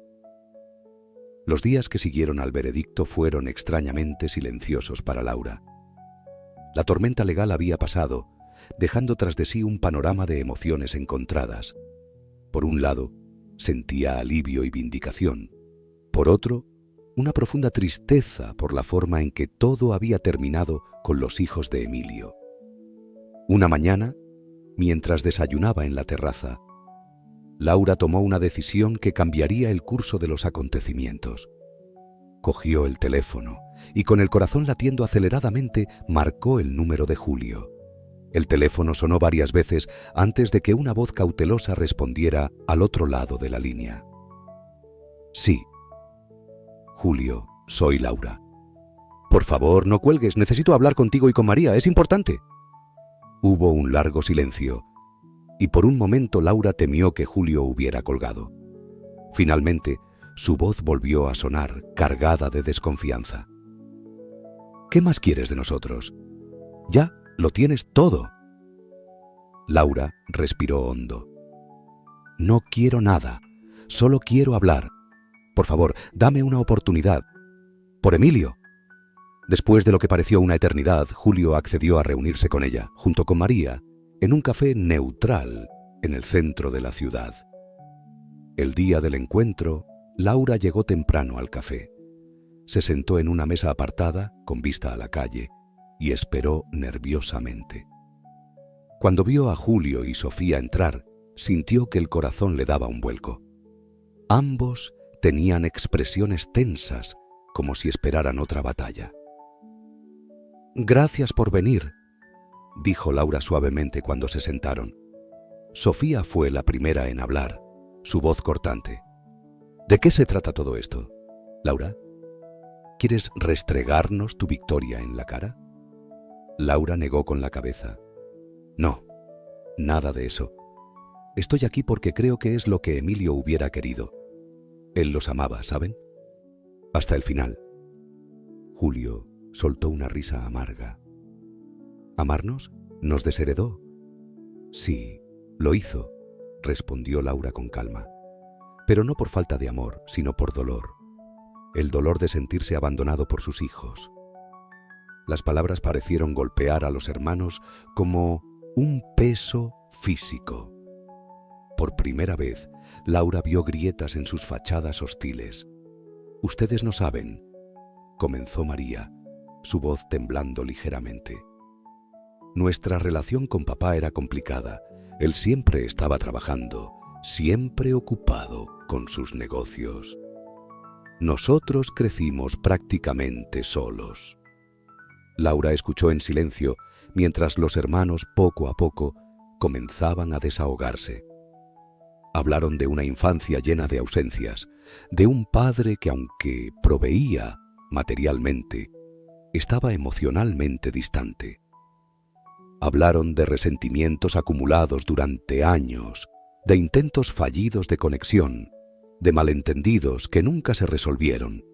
Los días que siguieron al veredicto fueron extrañamente silenciosos para Laura. La tormenta legal había pasado, dejando tras de sí un panorama de emociones encontradas. Por un lado, sentía alivio y vindicación. Por otro, una profunda tristeza por la forma en que todo había terminado con los hijos de Emilio. Una mañana, mientras desayunaba en la terraza, Laura tomó una decisión que cambiaría el curso de los acontecimientos. Cogió el teléfono y, con el corazón latiendo aceleradamente, marcó el número de Julio. El teléfono sonó varias veces antes de que una voz cautelosa respondiera al otro lado de la línea. «Sí. Julio, soy Laura. Por favor, no cuelgues, necesito hablar contigo y con María, es importante». Hubo un largo silencio, y por un momento Laura temió que Julio hubiera colgado. Finalmente, su voz volvió a sonar, cargada de desconfianza. «¿Qué más quieres de nosotros? Ya lo tienes todo». Laura respiró hondo. «No quiero nada, solo quiero hablar. Por favor, dame una oportunidad. Por Emilio». Después de lo que pareció una eternidad, Julio accedió a reunirse con ella, junto con María, en un café neutral en el centro de la ciudad. El día del encuentro, Laura llegó temprano al café. Se sentó en una mesa apartada, con vista a la calle, y esperó nerviosamente. Cuando vio a Julio y Sofía entrar, sintió que el corazón le daba un vuelco. Ambos tenían expresiones tensas, como si esperaran otra batalla. «Gracias por venir», dijo Laura suavemente cuando se sentaron. Sofía fue la primera en hablar, su voz cortante. «¿De qué se trata todo esto, Laura? ¿Quieres restregarnos tu victoria en la cara?» Laura negó con la cabeza. «No, nada de eso. Estoy aquí porque creo que es lo que Emilio hubiera querido. Él los amaba, ¿saben? Hasta el final». Julio soltó una risa amarga. «¿Amarnos? ¿Nos desheredó?» «Sí, lo hizo», respondió Laura con calma. «Pero no por falta de amor, sino por dolor. El dolor de sentirse abandonado por sus hijos». Las palabras parecieron golpear a los hermanos como un peso físico. Por primera vez, Laura vio grietas en sus fachadas hostiles. «Ustedes no saben», comenzó María, su voz temblando ligeramente. «Nuestra relación con papá era complicada. Él siempre estaba trabajando, siempre ocupado con sus negocios. Nosotros crecimos prácticamente solos». Laura escuchó en silencio mientras los hermanos poco a poco comenzaban a desahogarse. Hablaron de una infancia llena de ausencias, de un padre que, aunque proveía materialmente, estaba emocionalmente distante. Hablaron de resentimientos acumulados durante años, de intentos fallidos de conexión, de malentendidos que nunca se resolvieron.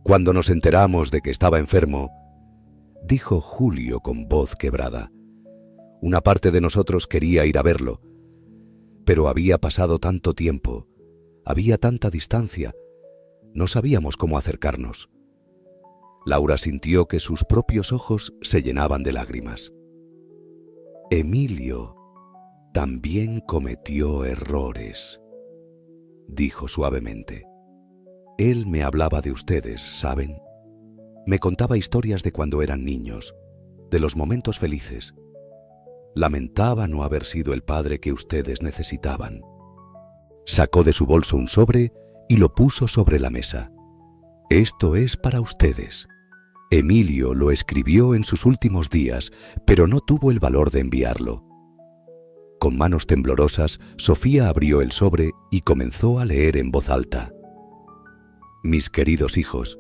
Cuando nos enteramos de que estaba enfermo, dijo Julio con voz quebrada, una parte de nosotros quería ir a verlo, pero había pasado tanto tiempo, había tanta distancia, no sabíamos cómo acercarnos. Laura sintió que sus propios ojos se llenaban de lágrimas. Emilio también cometió errores, dijo suavemente. Él me hablaba de ustedes, ¿saben? Me contaba historias de cuando eran niños, de los momentos felices. Lamentaba no haber sido el padre que ustedes necesitaban. Sacó de su bolso un sobre y lo puso sobre la mesa. Esto es para ustedes. Emilio lo escribió en sus últimos días, pero no tuvo el valor de enviarlo. Con manos temblorosas, Sofía abrió el sobre y comenzó a leer en voz alta. Mis queridos hijos,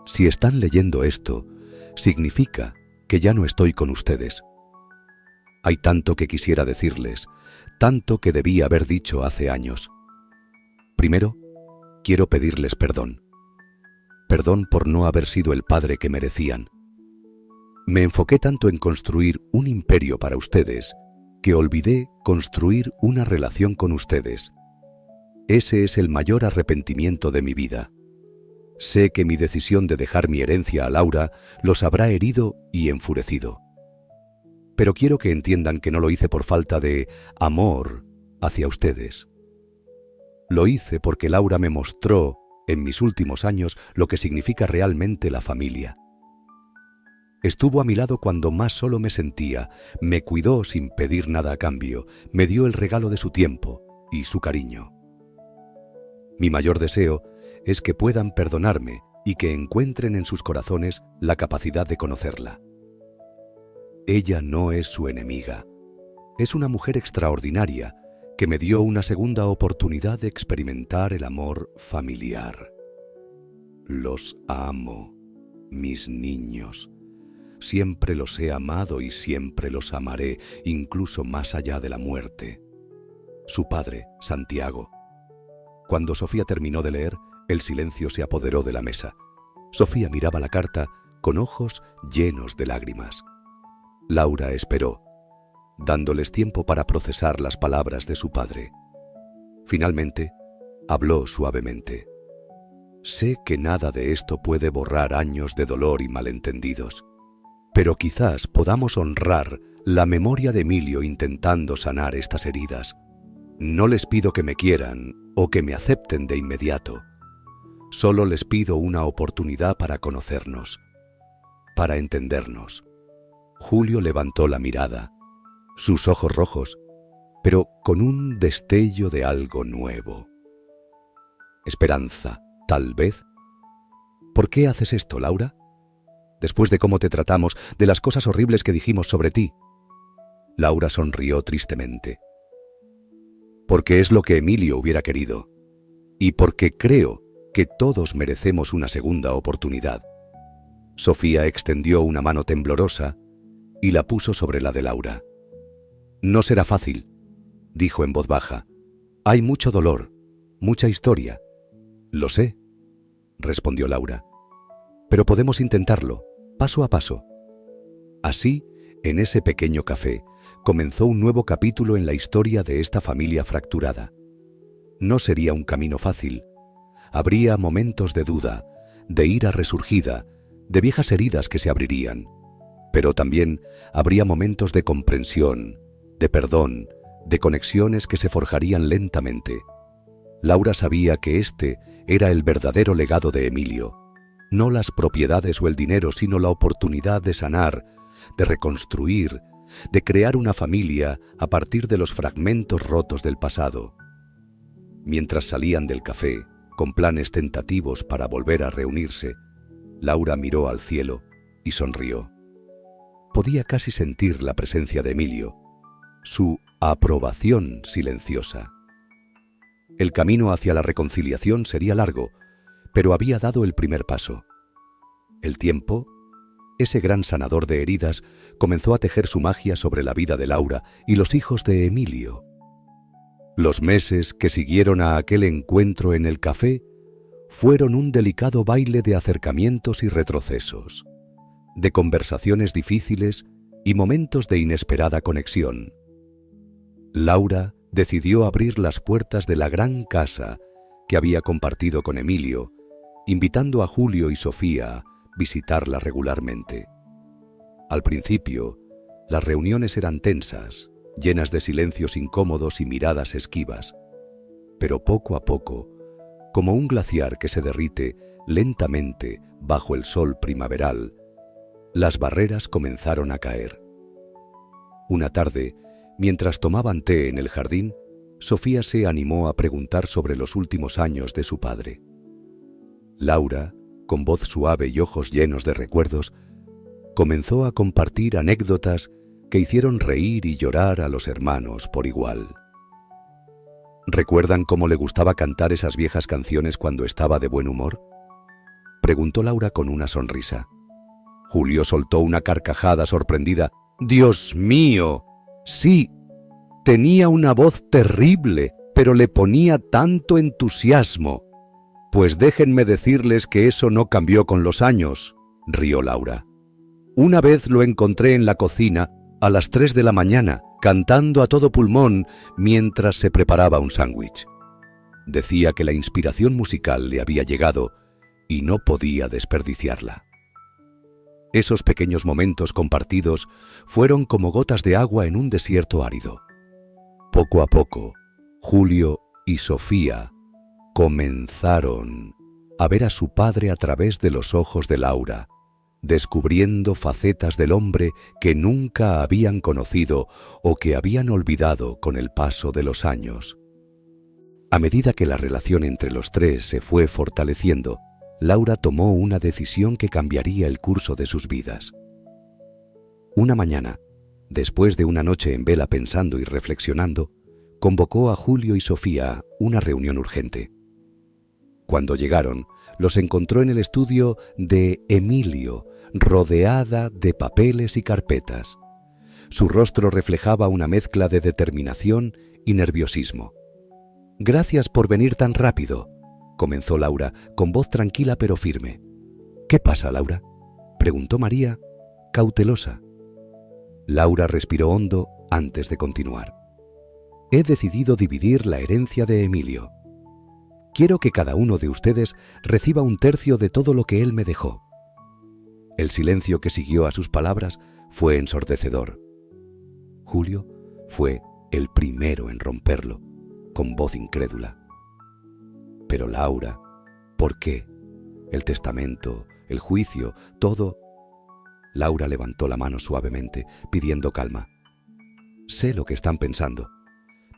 si están leyendo esto, significa que ya no estoy con ustedes. Hay tanto que quisiera decirles, tanto que debí haber dicho hace años. Primero, quiero pedirles perdón. Perdón por no haber sido el padre que merecían. Me enfoqué tanto en construir un imperio para ustedes que olvidé construir una relación con ustedes. Ese es el mayor arrepentimiento de mi vida. Sé que mi decisión de dejar mi herencia a Laura los habrá herido y enfurecido. Pero quiero que entiendan que no lo hice por falta de amor hacia ustedes. Lo hice porque Laura me mostró en mis últimos años lo que significa realmente la familia. Estuvo a mi lado cuando más solo me sentía, me cuidó sin pedir nada a cambio, me dio el regalo de su tiempo y su cariño. Mi mayor deseo es que puedan perdonarme y que encuentren en sus corazones la capacidad de conocerla. Ella no es su enemiga. Es una mujer extraordinaria que me dio una segunda oportunidad de experimentar el amor familiar. Los amo, mis niños. Siempre los he amado y siempre los amaré, incluso más allá de la muerte. Su padre, Santiago. Cuando Sofía terminó de leer, el silencio se apoderó de la mesa. Sofía miraba la carta con ojos llenos de lágrimas. Laura esperó, dándoles tiempo para procesar las palabras de su padre. Finalmente, habló suavemente. Sé que nada de esto puede borrar años de dolor y malentendidos, pero quizás podamos honrar la memoria de Emilio intentando sanar estas heridas. No les pido que me quieran o que me acepten de inmediato. Solo les pido una oportunidad para conocernos, para entendernos. Julio levantó la mirada, sus ojos rojos, pero con un destello de algo nuevo. Esperanza, tal vez. ¿Por qué haces esto, Laura? Después de cómo te tratamos, de las cosas horribles que dijimos sobre ti. Laura sonrió tristemente. Porque es lo que Emilio hubiera querido, y porque creo que todos merecemos una segunda oportunidad. Sofía extendió una mano temblorosa y la puso sobre la de Laura. No será fácil, dijo en voz baja. Hay mucho dolor, mucha historia. Lo sé, respondió Laura. Pero podemos intentarlo, paso a paso. Así, en ese pequeño café, comenzó un nuevo capítulo en la historia de esta familia fracturada. No sería un camino fácil. Habría momentos de duda, de ira resurgida, de viejas heridas que se abrirían. Pero también habría momentos de comprensión, de perdón, de conexiones que se forjarían lentamente. Laura sabía que este era el verdadero legado de Emilio. No las propiedades o el dinero, sino la oportunidad de sanar, de reconstruir, de crear una familia a partir de los fragmentos rotos del pasado. Mientras salían del café, con planes tentativos para volver a reunirse, Laura miró al cielo y sonrió. Podía casi sentir la presencia de Emilio, su aprobación silenciosa. El camino hacia la reconciliación sería largo, pero había dado el primer paso. El tiempo, ese gran sanador de heridas, comenzó a tejer su magia sobre la vida de Laura y los hijos de Emilio. Los meses que siguieron a aquel encuentro en el café fueron un delicado baile de acercamientos y retrocesos, de conversaciones difíciles y momentos de inesperada conexión. Laura decidió abrir las puertas de la gran casa que había compartido con Emilio, invitando a Julio y Sofía a visitarla regularmente. Al principio, las reuniones eran tensas, llenas de silencios incómodos y miradas esquivas, pero poco a poco, como un glaciar que se derrite lentamente bajo el sol primaveral, las barreras comenzaron a caer. Una tarde, mientras tomaban té en el jardín, Sofía se animó a preguntar sobre los últimos años de su padre. Laura, con voz suave y ojos llenos de recuerdos, comenzó a compartir anécdotas que hicieron reír y llorar a los hermanos por igual. ¿Recuerdan cómo le gustaba cantar esas viejas canciones cuando estaba de buen humor?, preguntó Laura con una sonrisa. Julio soltó una carcajada sorprendida. ¡Dios mío! Sí, tenía una voz terrible, pero le ponía tanto entusiasmo. Pues déjenme decirles que eso no cambió con los años, rió Laura. Una vez lo encontré en la cocina a las 3 de la mañana, cantando a todo pulmón mientras se preparaba un sándwich. Decía que la inspiración musical le había llegado y no podía desperdiciarla. Esos pequeños momentos compartidos fueron como gotas de agua en un desierto árido. Poco a poco, Julio y Sofía comenzaron a ver a su padre a través de los ojos de Laura, descubriendo facetas del hombre que nunca habían conocido o que habían olvidado con el paso de los años. A medida que la relación entre los tres se fue fortaleciendo, Laura tomó una decisión que cambiaría el curso de sus vidas. Una mañana, después de una noche en vela pensando y reflexionando, convocó a Julio y Sofía a una reunión urgente. Cuando llegaron, los encontró en el estudio de Emilio, rodeada de papeles y carpetas. Su rostro reflejaba una mezcla de determinación y nerviosismo. «Gracias por venir tan rápido», comenzó Laura, con voz tranquila pero firme. «¿Qué pasa, Laura?», preguntó María, cautelosa. Laura respiró hondo antes de continuar. «He decidido dividir la herencia de Emilio. Quiero que cada uno de ustedes reciba 1/3 de todo lo que él me dejó». El silencio que siguió a sus palabras fue ensordecedor. Julio fue el primero en romperlo, con voz incrédula. «Pero Laura, ¿por qué? El testamento, el juicio, todo...» Laura levantó la mano suavemente, pidiendo calma. «Sé lo que están pensando,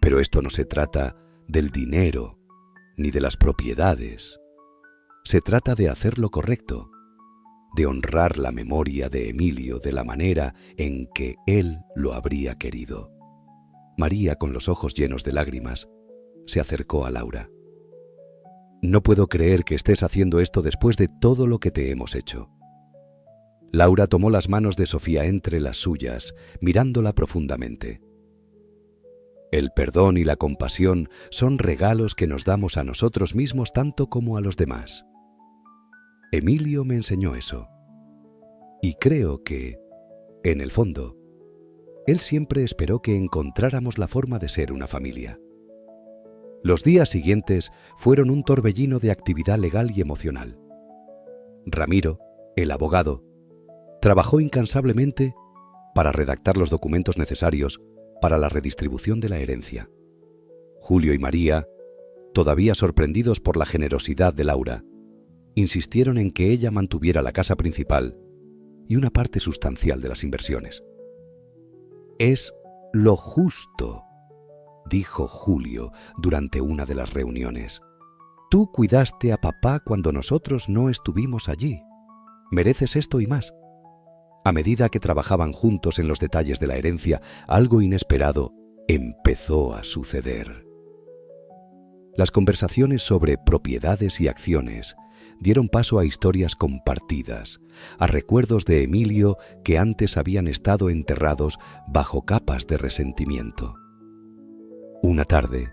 pero esto no se trata del dinero ni de las propiedades. Se trata de hacer lo correcto, de honrar la memoria de Emilio de la manera en que él lo habría querido». María, con los ojos llenos de lágrimas, se acercó a Laura. «No puedo creer que estés haciendo esto después de todo lo que te hemos hecho». Laura tomó las manos de Sofía entre las suyas, mirándola profundamente. «El perdón y la compasión son regalos que nos damos a nosotros mismos tanto como a los demás. Emilio me enseñó eso. Y creo que, en el fondo, él siempre esperó que encontráramos la forma de ser una familia». Los días siguientes fueron un torbellino de actividad legal y emocional. Ramiro, el abogado, trabajó incansablemente para redactar los documentos necesarios para la redistribución de la herencia. Julio y María, todavía sorprendidos por la generosidad de Laura, insistieron en que ella mantuviera la casa principal y una parte sustancial de las inversiones. «Es lo justo», dijo Julio durante una de las reuniones. «Tú cuidaste a papá cuando nosotros no estuvimos allí. Mereces esto y más». A medida que trabajaban juntos en los detalles de la herencia, algo inesperado empezó a suceder. Las conversaciones sobre propiedades y acciones dieron paso a historias compartidas, a recuerdos de Emilio que antes habían estado enterrados bajo capas de resentimiento. Una tarde,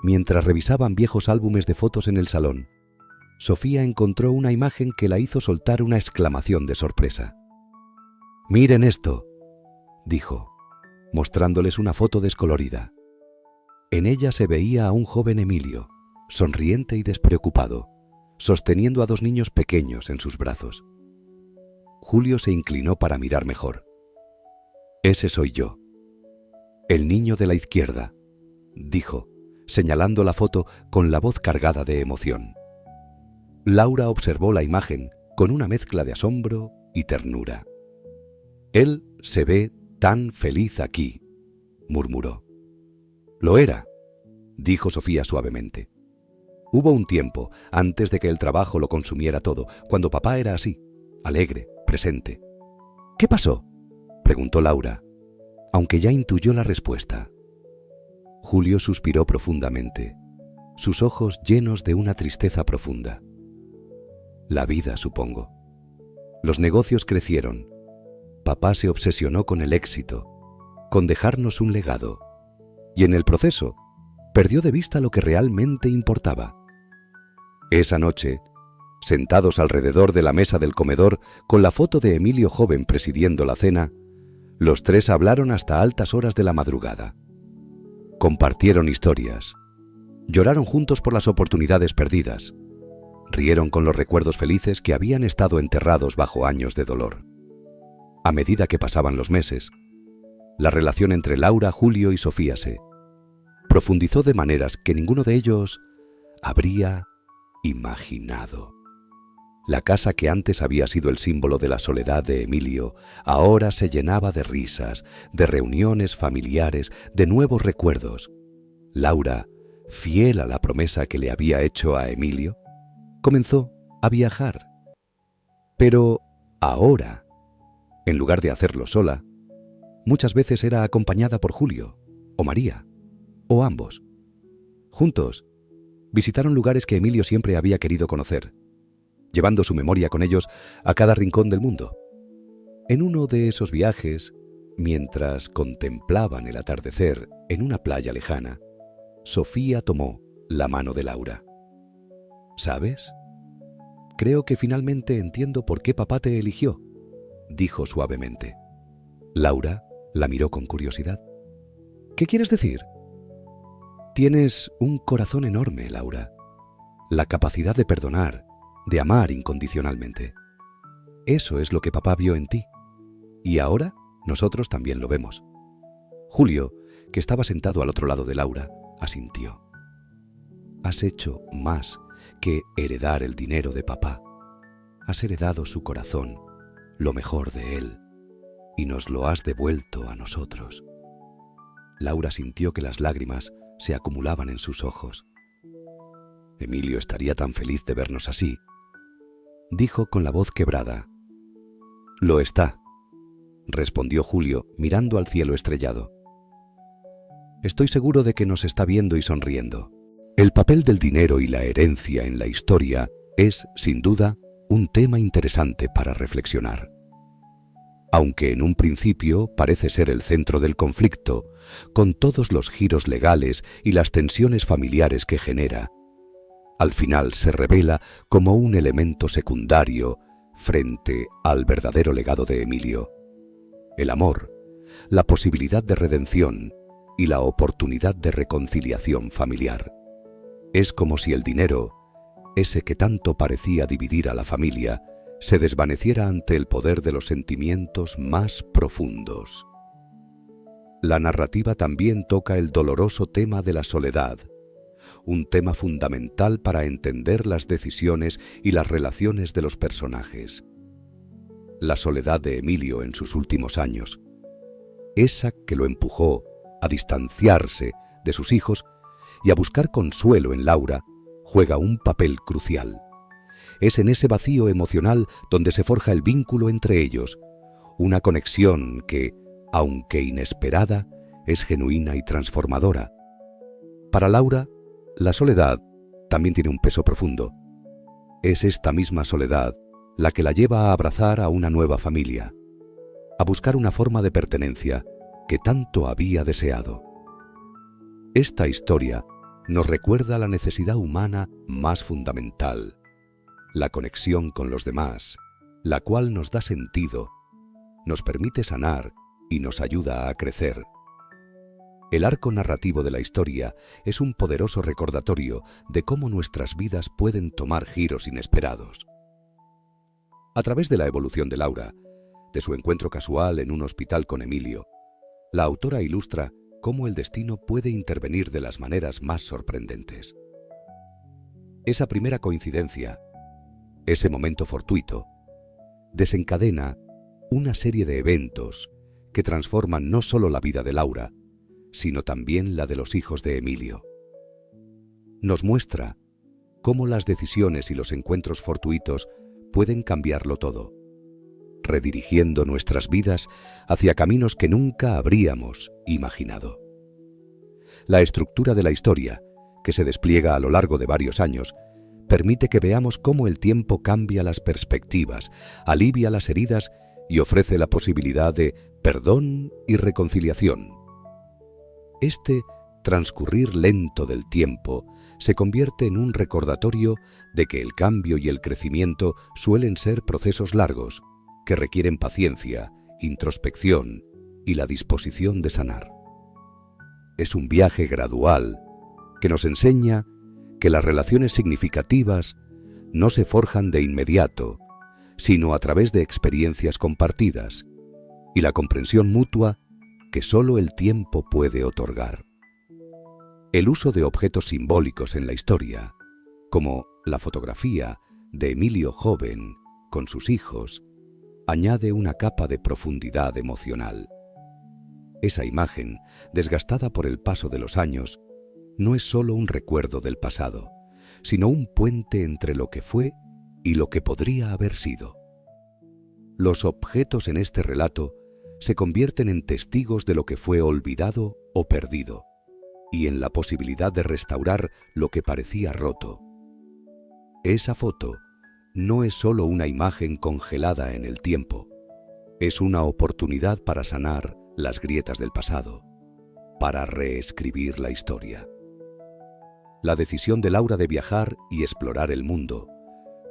Mientras revisaban viejos álbumes de fotos en el salón, Sofía encontró una imagen que la hizo soltar una exclamación de sorpresa. «¡Miren esto!», dijo, mostrándoles una foto descolorida. En ella se veía a un joven Emilio, sonriente y despreocupado, sosteniendo a dos niños pequeños en sus brazos. Julio se inclinó para mirar mejor. «Ese soy yo. El niño de la izquierda», dijo, señalando la foto con la voz cargada de emoción. Laura observó la imagen con una mezcla de asombro y ternura. «Él se ve tan feliz aquí», murmuró. «Lo era», dijo Sofía suavemente. «Hubo un tiempo, antes de que el trabajo lo consumiera todo, cuando papá era así, alegre, presente». «¿Qué pasó?», preguntó Laura, aunque ya intuyó la respuesta. Julio suspiró profundamente, sus ojos llenos de una tristeza profunda. «La vida, supongo. Los negocios crecieron. Papá se obsesionó con el éxito, con dejarnos un legado, y en el proceso perdió de vista lo que realmente importaba. Esa noche, sentados alrededor de la mesa del comedor con la foto de Emilio joven presidiendo la cena, los tres hablaron hasta altas horas de la madrugada. Compartieron historias, lloraron juntos por las oportunidades perdidas, rieron con los recuerdos felices que habían estado enterrados bajo años de dolor. A medida que pasaban los meses, la relación entre Laura, Julio y Sofía se profundizó de maneras que ninguno de ellos habría imaginado. La casa que antes había sido el símbolo de la soledad de Emilio, ahora se llenaba de risas, de reuniones familiares, de nuevos recuerdos. Laura, fiel a la promesa que le había hecho a Emilio, comenzó a viajar. Pero ahora, en lugar de hacerlo sola, muchas veces era acompañada por Julio, o María, o ambos. Juntos, visitaron lugares que Emilio siempre había querido conocer, llevando su memoria con ellos a cada rincón del mundo. En uno de esos viajes, mientras contemplaban el atardecer en una playa lejana, Sofía tomó la mano de Laura. «¿Sabes? Creo que finalmente entiendo por qué papá te eligió», dijo suavemente. Laura la miró con curiosidad. «¿Qué quieres decir?» «Tienes un corazón enorme, Laura. La capacidad de perdonar, de amar incondicionalmente. Eso es lo que papá vio en ti. Y ahora nosotros también lo vemos». Julio, que estaba sentado al otro lado de Laura, asintió. «Has hecho más que heredar el dinero de papá. Has heredado su corazón, lo mejor de él, y nos lo has devuelto a nosotros». Laura sintió que las lágrimas se acumulaban en sus ojos. «Emilio estaría tan feliz de vernos así», dijo con la voz quebrada. «Lo está», respondió Julio mirando al cielo estrellado. «Estoy seguro de que nos está viendo y sonriendo». El papel del dinero y la herencia en la historia es, sin duda, un tema interesante para reflexionar. Aunque en un principio parece ser el centro del conflicto, con todos los giros legales y las tensiones familiares que genera, al final se revela como un elemento secundario frente al verdadero legado de Emilio: el amor, la posibilidad de redención y la oportunidad de reconciliación familiar. Es como si el dinero, ese que tanto parecía dividir a la familia, se desvaneciera ante el poder de los sentimientos más profundos. La narrativa también toca el doloroso tema de la soledad, un tema fundamental para entender las decisiones y las relaciones de los personajes. La soledad de Emilio en sus últimos años, esa que lo empujó a distanciarse de sus hijos y a buscar consuelo en Laura, juega un papel crucial. Es en ese vacío emocional donde se forja el vínculo entre ellos, una conexión que, aunque inesperada, es genuina y transformadora. Para Laura, la soledad también tiene un peso profundo. Es esta misma soledad la que la lleva a abrazar a una nueva familia, a buscar una forma de pertenencia que tanto había deseado. Esta historia nos recuerda la necesidad humana más fundamental, la conexión con los demás, la cual nos da sentido, nos permite sanar y nos ayuda a crecer. El arco narrativo de la historia es un poderoso recordatorio de cómo nuestras vidas pueden tomar giros inesperados. A través de la evolución de Laura, de su encuentro casual en un hospital con Emilio, la autora ilustra cómo el destino puede intervenir de las maneras más sorprendentes. Esa primera coincidencia, ese momento fortuito, desencadena una serie de eventos que transforman no solo la vida de Laura, sino también la de los hijos de Emilio. Nos muestra cómo las decisiones y los encuentros fortuitos pueden cambiarlo todo, redirigiendo nuestras vidas hacia caminos que nunca habríamos imaginado. La estructura de la historia, que se despliega a lo largo de varios años, permite que veamos cómo el tiempo cambia las perspectivas, alivia las heridas y ofrece la posibilidad de perdón y reconciliación. Este transcurrir lento del tiempo se convierte en un recordatorio de que el cambio y el crecimiento suelen ser procesos largos, que requieren paciencia, introspección y la disposición de sanar. Es un viaje gradual que nos enseña que las relaciones significativas no se forjan de inmediato, sino a través de experiencias compartidas y la comprensión mutua que solo el tiempo puede otorgar. El uso de objetos simbólicos en la historia, como la fotografía de Emilio joven con sus hijos, añade una capa de profundidad emocional. Esa imagen, desgastada por el paso de los años, no es solo un recuerdo del pasado, sino un puente entre lo que fue y lo que podría haber sido. Los objetos en este relato se convierten en testigos de lo que fue olvidado o perdido, y en la posibilidad de restaurar lo que parecía roto. Esa foto no es solo una imagen congelada en el tiempo, es una oportunidad para sanar las grietas del pasado, para reescribir la historia. La decisión de Laura de viajar y explorar el mundo,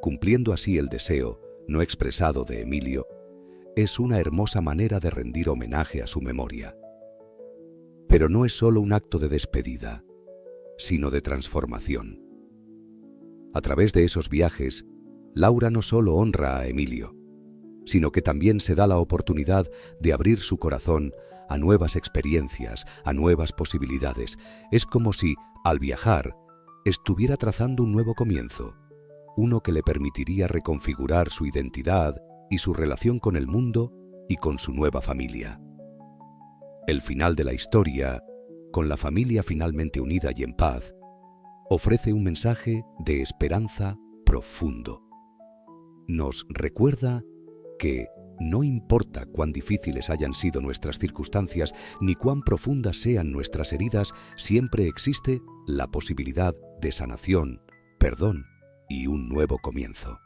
cumpliendo así el deseo no expresado de Emilio, es una hermosa manera de rendir homenaje a su memoria. Pero no es solo un acto de despedida, sino de transformación. A través de esos viajes, Laura no solo honra a Emilio, sino que también se da la oportunidad de abrir su corazón a nuevas experiencias, a nuevas posibilidades. Es como si, al viajar, estuviera trazando un nuevo comienzo, uno que le permitiría reconfigurar su identidad y su relación con el mundo y con su nueva familia. El final de la historia, con la familia finalmente unida y en paz, ofrece un mensaje de esperanza profundo. Nos recuerda que no importa cuán difíciles hayan sido nuestras circunstancias ni cuán profundas sean nuestras heridas, siempre existe la posibilidad de sanación, perdón y un nuevo comienzo.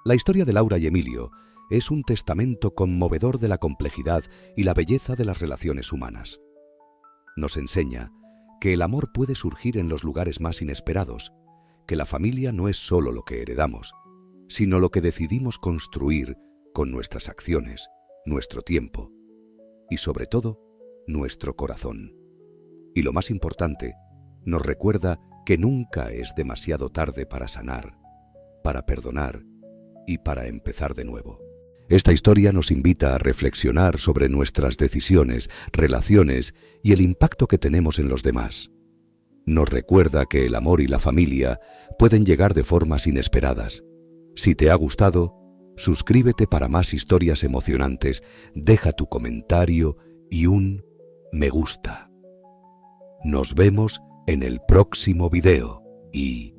La historia de Laura y Emilio es un testamento conmovedor de la complejidad y la belleza de las relaciones humanas. Nos enseña que el amor puede surgir en los lugares más inesperados, que la familia no es solo lo que heredamos, sino lo que decidimos construir con nuestras acciones, nuestro tiempo y, sobre todo, nuestro corazón. Y lo más importante, nos recuerda que nunca es demasiado tarde para sanar, para perdonar y para empezar de nuevo. Esta historia nos invita a reflexionar sobre nuestras decisiones, relaciones y el impacto que tenemos en los demás. Nos recuerda que el amor y la familia pueden llegar de formas inesperadas. Si te ha gustado, suscríbete para más historias emocionantes, deja tu comentario y un me gusta. Nos vemos en el próximo video y